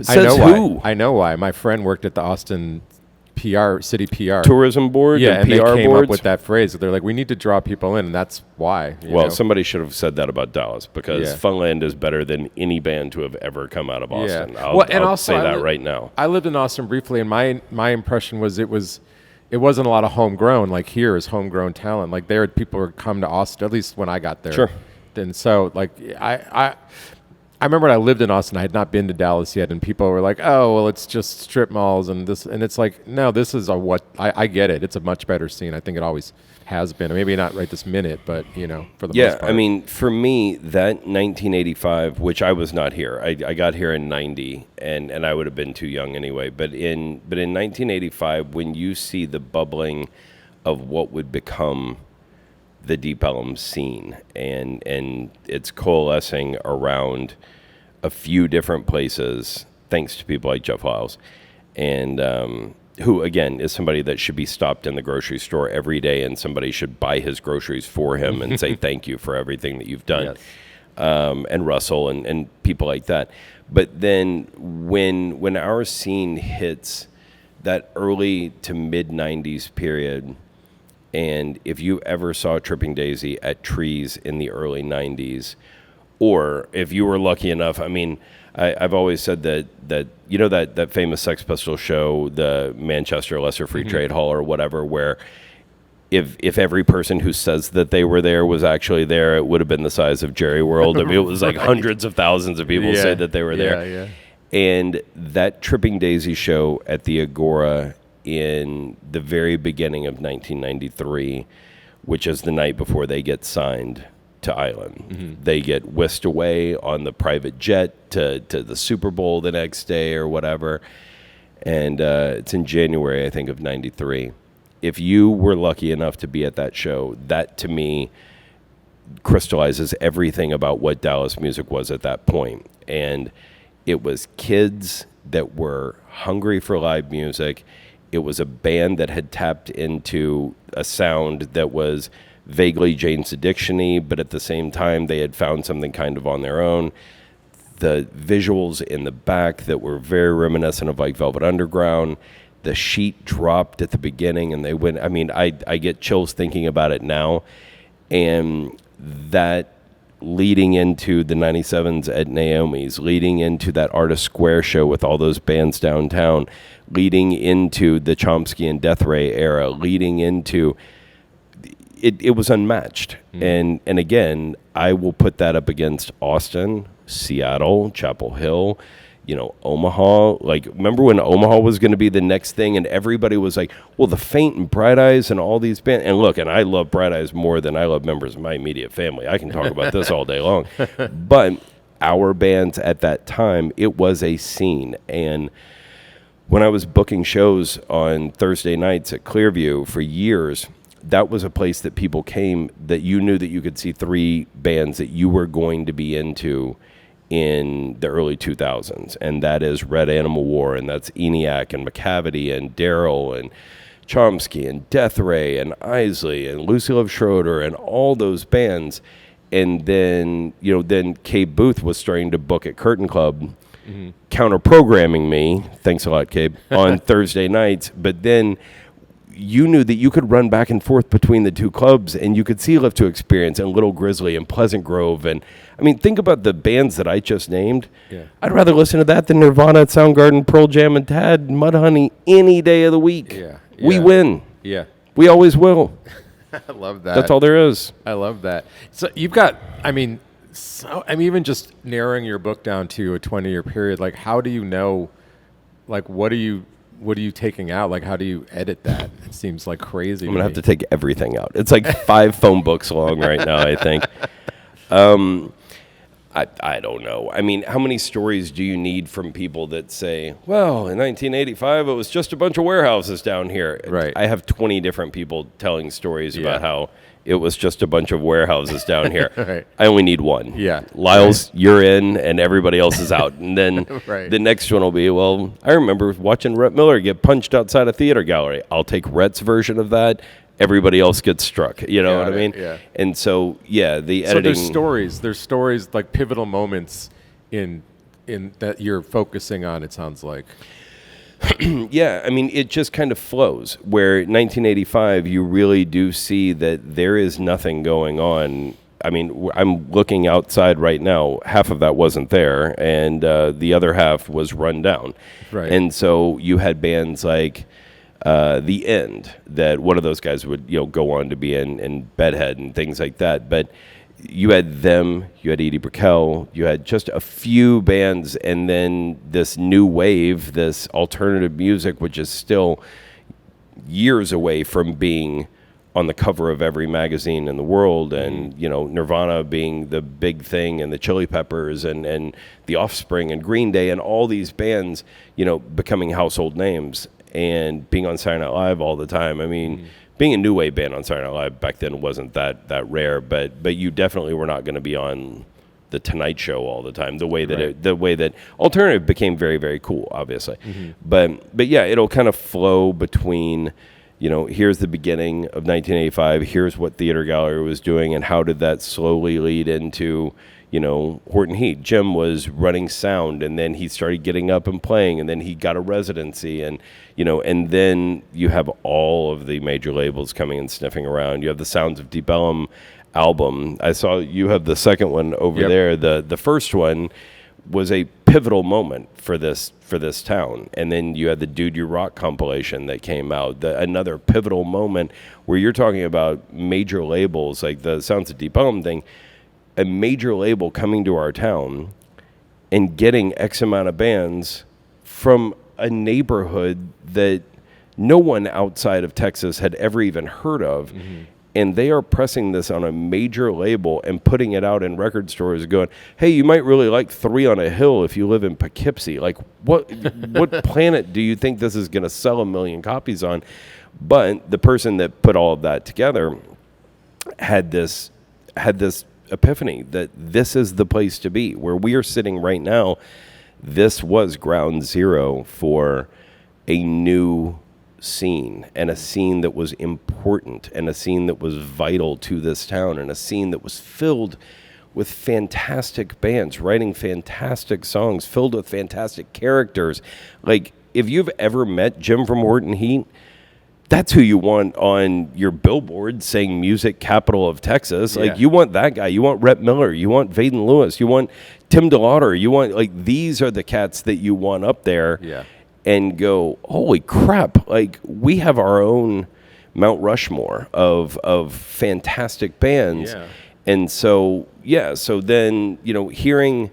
Says who? I know why. My friend worked at the Austin city PR. Tourism board Yeah, and PR they came boards? up with that phrase. They're like, we need to draw people in, and that's why. you Well, know? somebody should have said that about Dallas because Yeah. Funland is better than any band to have ever come out of Austin. Yeah. I'll say that right now. I lived in Austin briefly, and my impression was it wasn't a lot of homegrown. Like here is homegrown talent. Like there, people would come to Austin. At least when I got there. Sure. And so, like I remember when I lived in Austin. I had not been to Dallas yet, and people were like, "Oh, well, it's just strip malls and this." And it's like, no, this is I get it. It's a much better scene. I think it always has been. Maybe not right this minute, but for the most part. I mean, for me, that 1985, which I was not here. I got here in 90, and I would have been too young anyway. But in 1985, when you see the bubbling of what would become the Deep Ellum scene, and it's coalescing around a few different places thanks to people like Jeff Lyles, and who again is somebody that should be stopped in the grocery store every day, and somebody should buy his groceries for him and say thank you for everything that you've done. Yes. And Russell and people like that. But then when our scene hits that early to mid 90s period, and if you ever saw Tripping Daisy at Trees in the early 90s, or if you were lucky enough, I mean, I've always said that you know that famous Sex Pistols show, the Manchester Lesser Free Trade Hall or whatever, where if every person who says that they were there was actually there, it would have been the size of Jerry World. I mean, it was like hundreds of thousands of people said that they were there. Yeah. And that Tripping Daisy show at the Agora in the very beginning of 1993, which is the night before they get signed to Island. They get whisked away on the private jet to the Super Bowl the next day or whatever. And it's in January, I think, of 93. If you were lucky enough to be at that show, that to me crystallizes everything about what Dallas music was at that point. And it was kids that were hungry for live music. It was a band that had tapped into a sound that was vaguely Jane's Addiction-y, but at the same time they had found something kind of on their own. The visuals in the back that were very reminiscent of like Velvet Underground. The sheet dropped at the beginning and they went, I mean, I get chills thinking about it now. And that leading into the 97s at Naomi's, leading into that Artist Square show with all those bands downtown, leading into the Chomsky and Death Ray era, leading into, it was unmatched. And again, I will put that up against Austin, Seattle, Chapel Hill, you know, Omaha. Like, remember when Omaha was going to be the next thing and everybody was like, well, the Faint and Bright Eyes and all these bands. And look, and I love Bright Eyes more than I love members of my immediate family. I can talk about this all day long. But our bands at that time, it was a scene. And when I was booking shows on Thursday nights at Clearview for years, that was a place that people came that you knew that you could see three bands that you were going to be into in the early 2000s, and that is Red Animal War, and that's ENIAC and McCavity and Daryl and Chomsky and Death Ray and Isley and Lucy Love Schroeder and all those bands. And then, you know, then Cabe Booth was starting to book at Curtain Club, counter-programming me, thanks a lot, Cabe, on Thursday nights. But then you knew that you could run back and forth between the two clubs, and you could see Live to Experience and Little Grizzly and Pleasant Grove. And I mean, think about the bands that I just named. Yeah. I'd rather listen to that than Nirvana, Soundgarden, Pearl Jam, and Tad, Mudhoney any day of the week. Yeah. We win. Yeah. We always will. I love that. That's all there is. I love that. So you've got, I mean, even just narrowing your book down to a 20-year period, like, how do you know, like, what are you taking out? Like, how do you edit that? It seems like crazy. I'm going to have to take everything out. It's like 5 phone books long right now, I think. I don't know. I mean, how many stories do you need from people that say, well, in 1985, it was just a bunch of warehouses down here? Right. I have 20 different people telling stories about how it was just a bunch of warehouses down here. Right. I only need one. Yeah. Lyle's, you're in, and everybody else is out. And then the next one will be, well, I remember watching Rhett Miller get punched outside a theater gallery. I'll take Rhett's version of that. Everybody else gets struck. You know what I mean? Yeah. And so, yeah, the editing. So there's stories like pivotal moments in that you're focusing on, it sounds like. Yeah, I mean, it just kind of flows. Where 1985, you really do see that there is nothing going on. I mean, I'm looking outside right now. Half of that wasn't there, and the other half was run down. Right. And so you had bands like The End, that one of those guys would go on to be in Bedhead and things like that. But you had them, you had Edie Brickell, you had just a few bands, and then this new wave, this alternative music, which is still years away from being on the cover of every magazine in the world, and Nirvana being the big thing, and the Chili Peppers and the Offspring and Green Day and all these bands, becoming household names and being on Saturday Night Live all the time. I mean, being a new wave band on Saturday Night Live back then wasn't that rare, but you definitely were not going to be on the Tonight Show all the time. The way that alternative became very, very cool, obviously. But yeah, it'll kind of flow between, here's the beginning of 1985. Here's what Theater Gallery was doing, and how did that slowly lead into, Horton Heat. Jim was running sound, and then he started getting up and playing, and then he got a residency, and and then you have all of the major labels coming and sniffing around. You have the Sounds of Deep Ellum album. I saw you have the second one over there. The first one was a pivotal moment for this town, and then you had the Dude You Rock compilation that came out. Another pivotal moment where you're talking about major labels, like the Sounds of Deep Ellum thing. A major label coming to our town and getting X amount of bands from a neighborhood that no one outside of Texas had ever even heard of. And they are pressing this on a major label and putting it out in record stores going, hey, you might really like Three on a Hill if you live in Poughkeepsie. Like, what planet do you think this is going to sell 1 million copies on? But the person that put all of that together had this epiphany that this is the place to be. Where we are sitting right now, this was ground zero for a new scene, and a scene that was important, and a scene that was vital to this town, and a scene that was filled with fantastic bands writing fantastic songs, filled with fantastic characters. Like, if you've ever met Jim from Horton Heat, that's who you want on your billboard saying music capital of Texas. Like, you want that guy. You want Rhett Miller. You want Vaden Lewis. You want Tim DeLauder. You want, like, these are the cats that you want up there. And go, holy crap, like, we have our own Mount Rushmore of fantastic bands. And so then, hearing,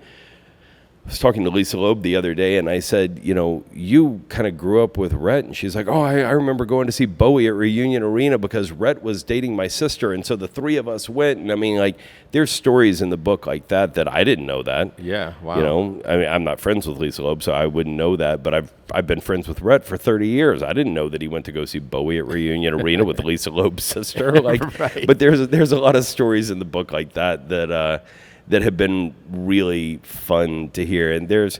I was talking to Lisa Loeb the other day, and I said, you kind of grew up with Rhett. And she's like, oh, I remember going to see Bowie at Reunion Arena because Rhett was dating my sister. And so the three of us went. And I mean, like, there's stories in the book like that I didn't know that. Wow. I mean, I'm not friends with Lisa Loeb, so I wouldn't know that. But I've been friends with Rhett for 30 years. I didn't know that he went to go see Bowie at Reunion Arena with Lisa Loeb's sister. Like, But there's a lot of stories in the book like that have been really fun to hear. And there's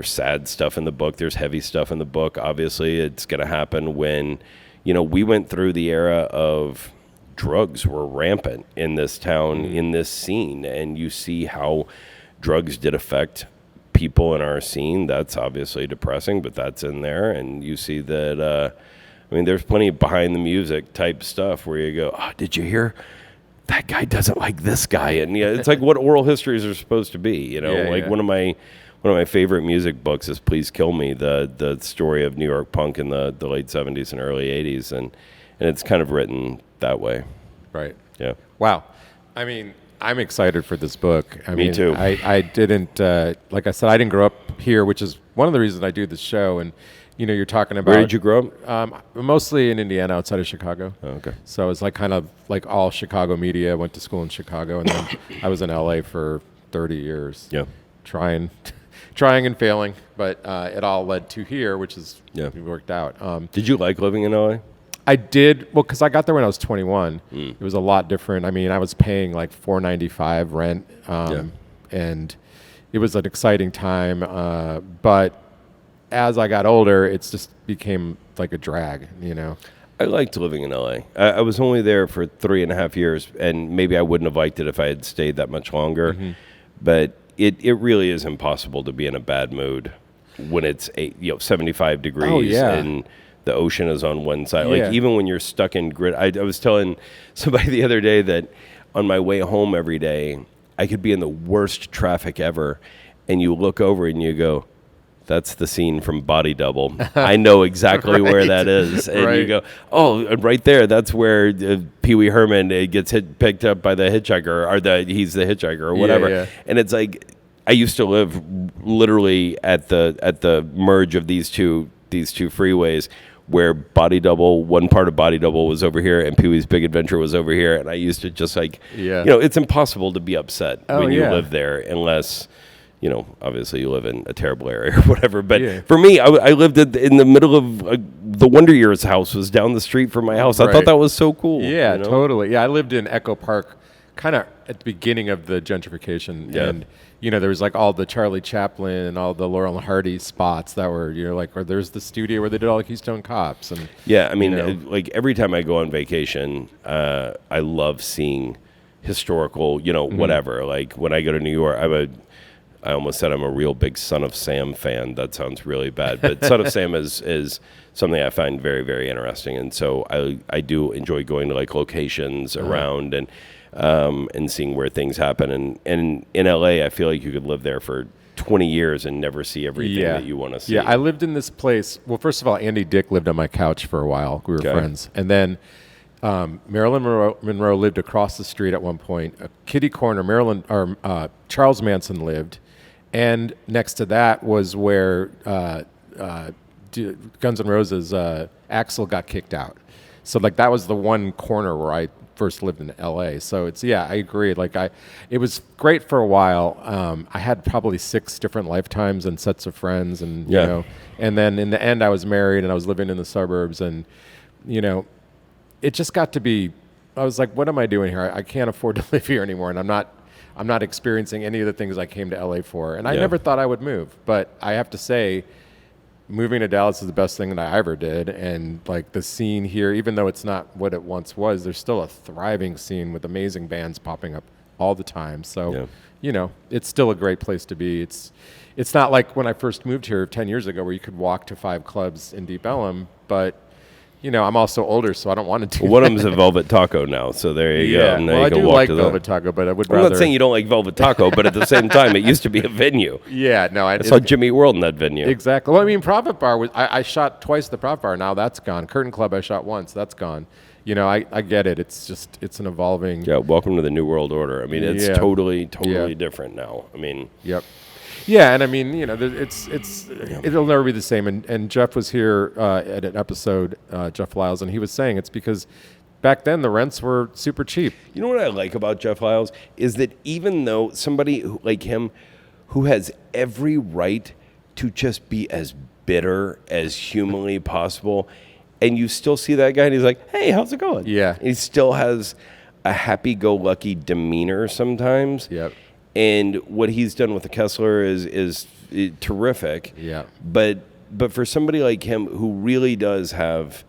sad stuff in the book. There's heavy stuff in the book. Obviously, it's going to happen when, we went through the era of drugs were rampant in this town, in this scene. And you see how drugs did affect people in our scene. That's obviously depressing, but that's in there. And you see that, there's plenty of behind the music type stuff where you go, oh, did you hear that guy doesn't like this guy? And it's like what oral histories are supposed to be, One of my favorite music books is Please Kill Me, the story of New York punk in the late 70s and early 80s, and it's kind of written that way. Right. Yeah. Wow. I mean, I'm excited for this book. Me too. I didn't, like I said, I didn't grow up here, which is one of the reasons I do this show. And you're talking about... Where did you grow up? Mostly in Indiana, outside of Chicago. Oh, okay. So it's like kind of like all Chicago media. I went to school in Chicago, and then I was in L.A. for 30 years. Yeah. Trying and failing, but it all led to here, which is worked out. Did you like living in L.A.? I did, well, because I got there when I was 21. It was a lot different. I mean, I was paying like $4.95 rent, and it was an exciting time, but as I got older, it's just became like a drag, I liked living in LA. I was only there for 3.5 years, and maybe I wouldn't have liked it if I had stayed that much longer. But it really is impossible to be in a bad mood when it's 75 degrees and the ocean is on one side. Like, even when you're stuck in grit. I was telling somebody the other day that on my way home every day, I could be in the worst traffic ever, and you look over and you go, that's the scene from Body Double. I know exactly where that is. And you go, oh, right there, that's where Pee Wee Herman gets picked up by the hitchhiker, or he's the hitchhiker or whatever. And it's like, I used to live literally at the merge of these two freeways, where Body Double, one part of Body Double was over here and Pee Wee's Big Adventure was over here. And I used to just it's impossible to be upset when you live there unless... obviously you live in a terrible area or whatever. But for me, I lived in the middle of the Wonder Years house was down the street from my house. I thought that was so cool. Yeah, totally. Yeah, I lived in Echo Park kind of at the beginning of the gentrification. Yeah. And, there was like all the Charlie Chaplin and all the Laurel and Hardy spots that were, like, or there's the studio where they did all the Keystone Cops. And yeah, I mean, like every time I go on vacation, I love seeing historical, whatever. Like when I go to New York, I almost said I'm a real big Son of Sam fan. That sounds really bad, but Son of Sam is something I find very, very interesting, and so I do enjoy going to like locations around and seeing where things happen. And in LA, I feel like you could live there for 20 years and never see everything that you want to see. Yeah, I lived in this place. Well, first of all, Andy Dick lived on my couch for a while. We were friends, and then Marilyn Monroe lived across the street at one point. Kitty Corner, Charles Manson lived. And next to that was where Guns N' Roses' Axl got kicked out. So like that was the one corner where I first lived in LA. So I agree. Like it was great for a while. I had probably 6 different lifetimes and sets of friends, and and then in the end I was married and I was living in the suburbs, and it just got to be. I was like, what am I doing here? I can't afford to live here anymore, and I'm not experiencing any of the things I came to LA for. And I never thought I would move. But I have to say, moving to Dallas is the best thing that I ever did. And like the scene here, even though it's not what it once was, there's still a thriving scene with amazing bands popping up all the time. So, it's still a great place to be. It's not like when I first moved here 10 years ago where you could walk to 5 clubs in Deep Ellum, but I'm also older, so I don't want to do one of them's a Velvet Taco now, so there you go. Well, I do like Velvet Taco, but I would rather... I'm not saying you don't like Velvet Taco, but at the same time, it used to be a venue. Yeah, no. I saw Jimmy Eat World in that venue. Exactly. Well, I mean, Profit Bar, I shot twice at the Profit Bar. Now that's gone. Curtain Club, I shot once. That's gone. I get it. It's an evolving... Yeah, welcome to the New World Order. I mean, it's totally different now. I mean... Yep. Yeah, and I mean, it'll never be the same. And Jeff was here at an episode, Jeff Lyles, and he was saying it's because back then the rents were super cheap. You know what I like about Jeff Lyles is that even though somebody like him, who has every right to just be as bitter as humanly possible, and you still see that guy, and he's like, "Hey, how's it going?" Yeah, he still has a happy-go-lucky demeanor sometimes. Yep. And what he's done with the Kessler is terrific. Yeah. But for somebody like him who really does have,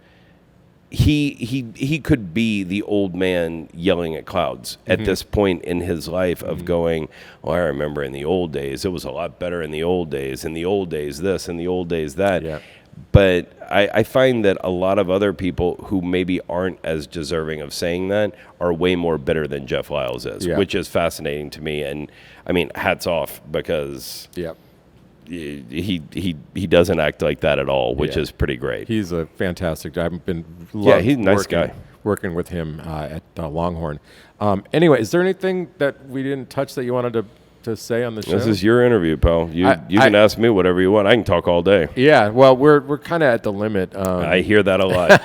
he could be the old man yelling at clouds at this point in his life of going, "Oh, I remember in the old days, it was a lot better in the old days, in the old days this, in the old days that." Yeah. But I find that a lot of other people who maybe aren't as deserving of saying that are way more bitter than Jeff Lyles is, which is fascinating to me. And I mean, hats off, because he doesn't act like that at all, which is pretty great. He's a fantastic guy. I've been he's a nice guy. Working with him at Longhorn. Anyway, is there anything that we didn't touch that you wanted to say on the show? This is your interview, pal. You can ask me whatever you want. I can talk all day. Yeah, well, we're kind of at the limit. I hear that a lot.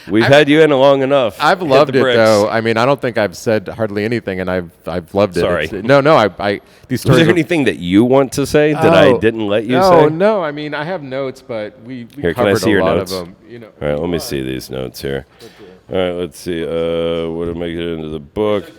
We've had you in long enough. I've loved it, though. I mean, I don't think I've said hardly anything, and I've loved it. Sorry. I these stories. Was there anything that you want to say that I didn't let you say? No. I mean, I have notes, but we here, covered can I see a lot notes? of them. All right, let me see these notes here. All right, let's see. What to make it into the book?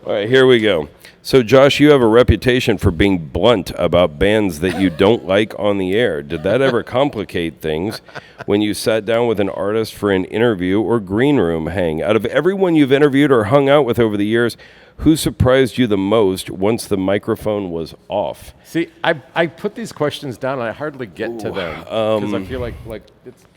All right, here we go. So, Josh, you have a reputation for being blunt about bands that you don't like on the air. Did that ever complicate things when you sat down with an artist for an interview or green room hang? Out of everyone you've interviewed or hung out with over the years, who surprised you the most once the microphone was off? See, I put these questions down, and I hardly get to them because I feel like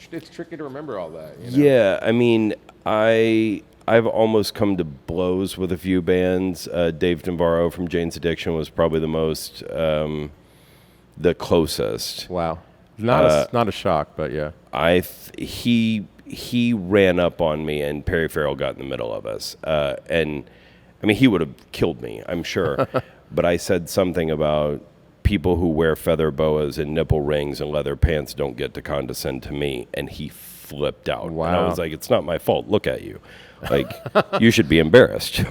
it's tricky to remember all that. Yeah, I mean, I've almost come to blows with a few bands. Dave Navarro from Jane's Addiction was probably the most, the closest. Wow, not a shock, but yeah. He ran up on me, and Perry Farrell got in the middle of us, and I mean, he would have killed me, I'm sure. But I said something about people who wear feather boas and nipple rings and leather pants don't get to condescend to me, and he flipped out. Wow. And I was like, "It's not my fault. Look at you. Like, you should be embarrassed."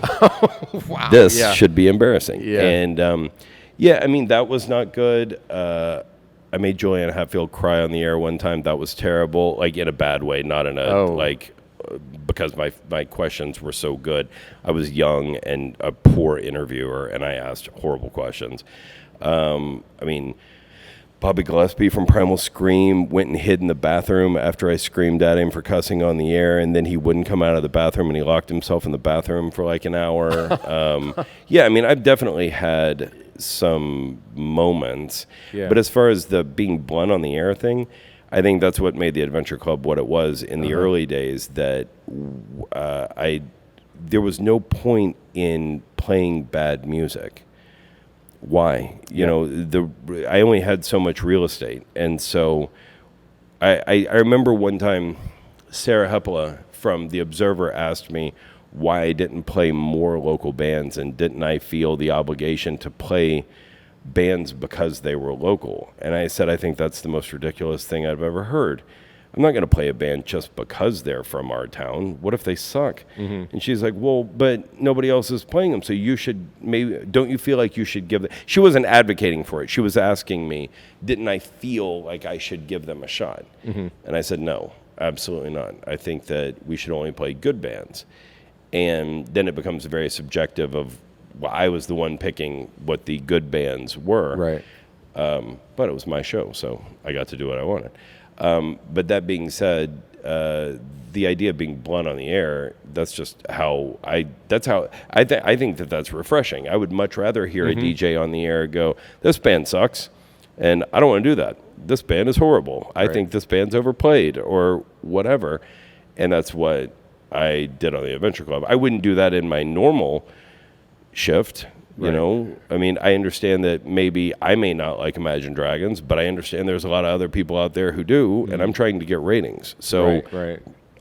Wow. This should be embarrassing. Yeah. And, I mean, that was not good. I made Julianne Hatfield cry on the air one time. That was terrible, like in a bad way, not in a because my questions were so good. I was young and a poor interviewer, and I asked horrible questions. I mean, Bobby Gillespie from Primal Scream went and hid in the bathroom after I screamed at him for cussing on the air, and then he wouldn't come out of the bathroom, and he locked himself in the bathroom for like an hour. Yeah, I mean, I've definitely had some moments. Yeah. But as far as the being blunt on the air thing, I think that's what made the Adventure Club what it was in the early days, that there was no point in playing bad music. Why? You know, I only had so much real estate. And so I remember one time Sarah Heppola from The Observer asked me why I didn't play more local bands, and didn't I feel the obligation to play bands because they were local. And I said, I think that's the most ridiculous thing I've ever heard. I'm not going to play a band just because they're from our town. What if they suck? Mm-hmm. And she's like, well, but nobody else is playing them, so you should maybe, don't you feel like you should give them? She wasn't advocating for it. She was asking me, didn't I feel like I should give them a shot? Mm-hmm. And I said, no, absolutely not. I think that we should only play good bands. And then it becomes very subjective of, well, I was the one picking what the good bands were. Right. But it was my show, so I got to do what I wanted. But that being said, the idea of being blunt on the air, that's just how I think that that's refreshing. I would much rather hear a DJ on the air go, this band sucks, and I don't want to do that. This band is horrible. I think this band's overplayed, or whatever. And that's what I did on the Adventure Club. I wouldn't do that in my normal shift. You know, I mean, I understand that maybe I may not like Imagine Dragons, but I understand there's a lot of other people out there who do, and I'm trying to get ratings. So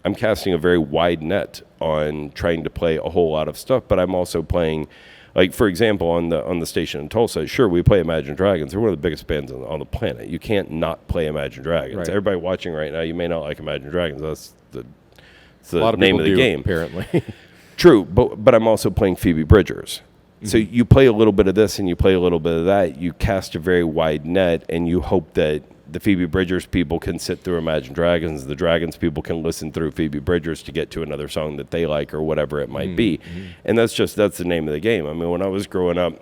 I'm casting a very wide net on trying to play a whole lot of stuff, but I'm also playing, like, for example, on the station in Tulsa, sure, we play Imagine Dragons. They're one of the biggest bands on the planet. You can't not play Imagine Dragons. Right. Everybody watching right now, you may not like Imagine Dragons. That's the name of the game. Apparently. True, but I'm also playing Phoebe Bridgers. So you play a little bit of this and you play a little bit of that. You cast a very wide net, and you hope that the Phoebe Bridgers people can sit through Imagine Dragons. The Dragons people can listen through Phoebe Bridgers to get to another song that they like, or whatever it might be. And that's the name of the game. I mean, when I was growing up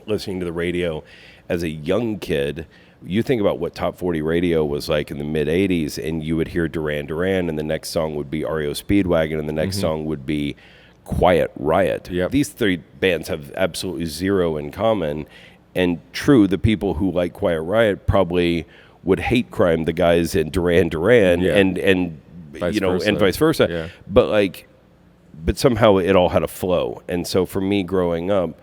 listening to the radio as a young kid, you think about what Top 40 radio was like in the mid-'80s, and you would hear Duran Duran, and the next song would be REO Speedwagon, and the next song would be Quiet Riot. Yep. These three bands have absolutely zero in common. And true, the people who like Quiet Riot probably would hate Crime, the guys in Duran Duran, and vice versa. Yeah. But somehow it all had a flow. And so for me growing up,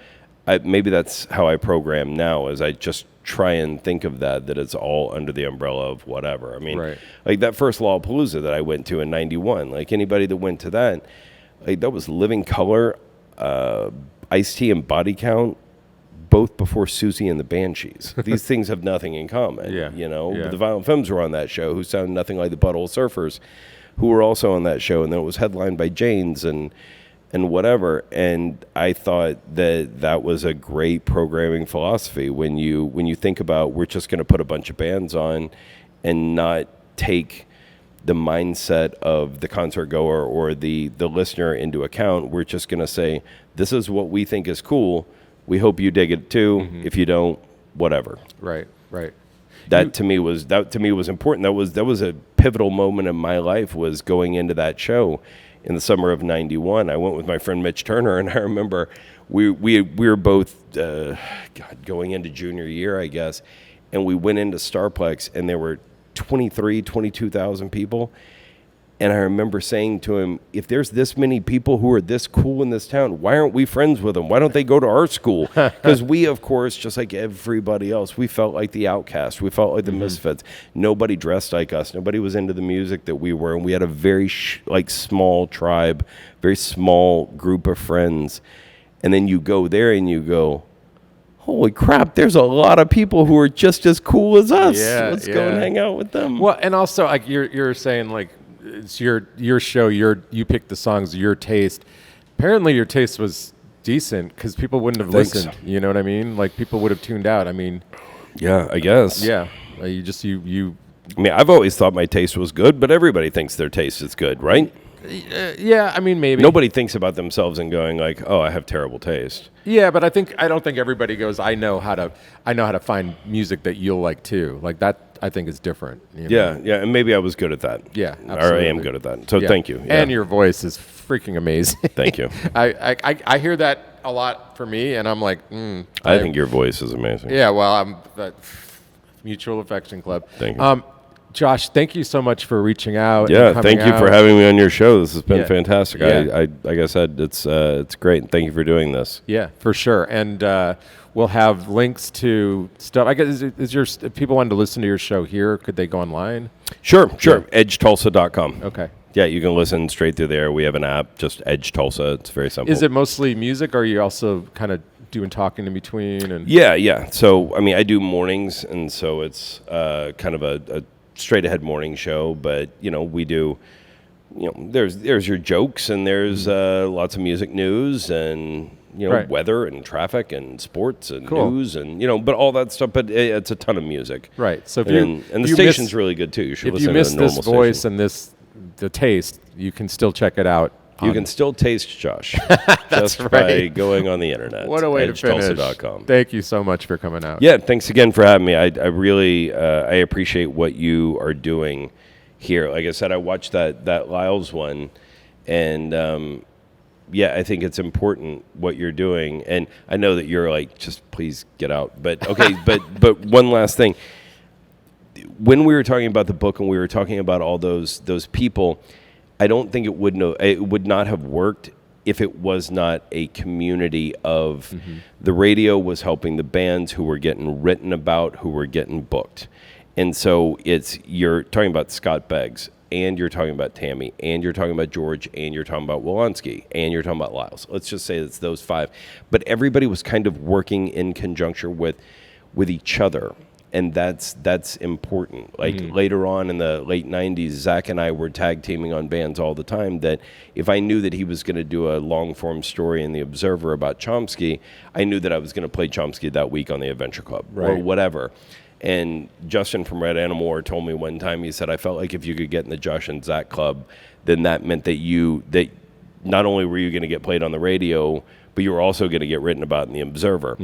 maybe that's how I program now, is I just try and think of that it's all under the umbrella of whatever. I mean, like that first Lollapalooza that I went to in 91, like anybody that went to that, like that was Living Colour, Ice-T, and Body Count, both before Susie and the Banshees. These things have nothing in common, you know. But the Violent Femmes were on that show, who sounded nothing like the Butthole Surfers, who were also on that show, and then it was headlined by Janes and whatever. And I thought that was a great programming philosophy when you think about, we're just going to put a bunch of bands on and not take the mindset of the concert goer or the listener into account. We're just going to say, this is what we think is cool. We hope you dig it too. If you don't, whatever. Right. That to me was important. That was a pivotal moment in my life, was going into that show in the summer of 91. I went with my friend Mitch Turner, and I remember we were both going into junior year, I guess, and we went into Starplex, and there were 22,000 people. And I remember saying to him, if there's this many people who are this cool in this town, why aren't we friends with them? Why don't they go to our school? Because we, of course, just like everybody else, we felt like the outcast. We felt like the misfits. Nobody dressed like us. Nobody was into the music that we were. And we had a very small tribe, very small group of friends. And then you go there and you go, holy crap, there's a lot of people who are just as cool as us. Let's go and hang out with them. Well, and also, like you're saying, like, it's your show, you picked the songs, your taste. Apparently your taste was decent, because people wouldn't have listened. You know what I mean? Like, people would have tuned out. I mean, yeah, I guess. Yeah. You. I mean, I've always thought my taste was good, but everybody thinks their taste is good, right? Yeah, I mean, maybe. Nobody thinks about themselves and going like, "Oh, I have terrible taste." Yeah, but I don't think everybody goes, I know how to find music that you'll like too. Like that, I think is different. You know? Yeah, and maybe I was good at that. Yeah, or I absolutely. am good at that. So Yeah. thank you. Yeah. And your voice is freaking amazing. Thank you. I hear that a lot for me, and I'm like, I think your voice is amazing. Yeah, well, I'm Mutual Affection Club. Thank you. Josh, thank you so much for reaching out. Yeah, and coming thank you for out. having me on your show. This has been Yeah. fantastic. Yeah. I like I said, it's great. Thank you for doing this. Yeah, for sure. And we'll have links to stuff. I guess if people wanted to listen to your show here, could they go online? Sure. EdgeTulsa.com. Okay. Yeah, you can listen straight through there. We have an app, just Edge Tulsa. It's very simple. Is it mostly music, or are you also kind of doing talking in between? And Yeah. So, I mean, I do mornings, and so it's kind of a straight ahead morning show. But we do. There's your jokes, and there's lots of music news, and Right. weather and traffic and sports and Cool. news, and but all that stuff. But it's a ton of music. Right. So if And the you station's miss, really good too. You should if listen you to miss the normal this voice station. and the taste, you can still check it out. You can still taste Josh just by right. going on the internet. What a way to finish. EdgeTulsa.com. Thank you so much for coming out. Yeah, thanks again for having me. I really I appreciate what you are doing here. Like I said, I watched that Lyles one, and I think it's important what you're doing. And I know that you're like, just please get out. But okay, but one last thing. When we were talking about the book and we were talking about all those people, I don't think it would not have worked if it was not a community of the radio was helping the bands who were getting written about, who were getting booked. And so you're talking about Scott Beggs, and you're talking about Tammy, and you're talking about George, and you're talking about Wolanski, and you're talking about Lyles. Let's just say it's those five. But everybody was kind of working in conjunction with each other. And that's important. Like later on in the late 90s, Zach and I were tag teaming on bands all the time, that if I knew that he was going to do a long form story in the Observer about Chomsky, I knew that I was going to play Chomsky that week on the Adventure Club or whatever. And Justin from Red Animal told me one time, he said, I felt like if you could get in the Josh and Zach club, then that meant that not only were you going to get played on the radio, but you were also going to get written about in the Observer.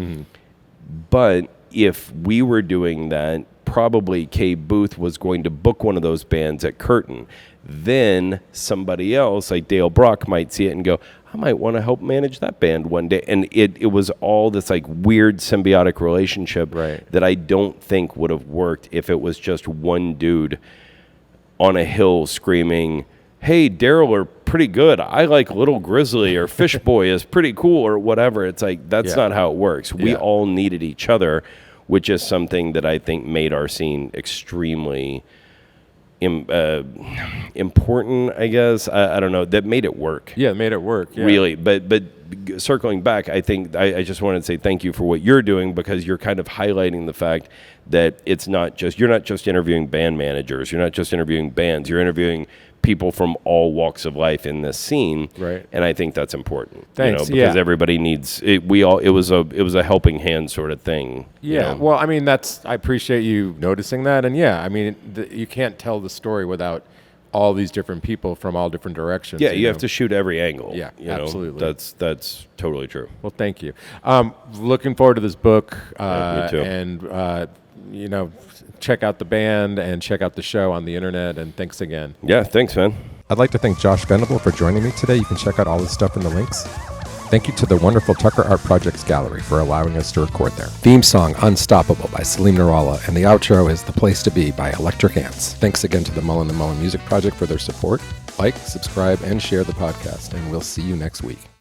But if we were doing that, probably Kay Booth was going to book one of those bands at Curtin. Then somebody else, like Dale Brock, might see it and go, I might want to help manage that band one day. And it was all this like weird symbiotic relationship that I don't think would have worked if it was just one dude on a hill screaming, hey, Daryl are pretty good. I like Little Grizzly, or Fish Boy is pretty cool, or whatever. It's like, that's not how it works. We all needed each other, which is something that I think made our scene extremely important, I guess. I don't know. That made it work. Yeah, it made it work. Yeah. Really. But circling back, I think I just wanted to say thank you for what you're doing, because you're kind of highlighting the fact that you're not just interviewing band managers. You're not just interviewing bands. You're interviewing people from all walks of life in this scene, right? And I think that's important. Thanks. Because everybody needs it. It was a helping hand sort of thing. Yeah. Well, I mean, I appreciate you noticing that, and I mean, you can't tell the story without all these different people from all different directions. Yeah, you have to shoot every angle. Yeah, absolutely. That's totally true. Well, thank you. Looking forward to this book. Me too. And check out the band and check out the show on the internet. And thanks again. Yeah, thanks, man. I'd like to thank Josh Venable for joining me today. You can check out all his stuff in the links. Thank you to the wonderful Tucker Art Projects Gallery for allowing us to record there. Theme song Unstoppable by Salim Narala, and the outro is The Place to Be by Electric Ants. Thanks again to the Mullen & Mullen Music Project for their support. Like, subscribe, and share the podcast, and we'll see you next week.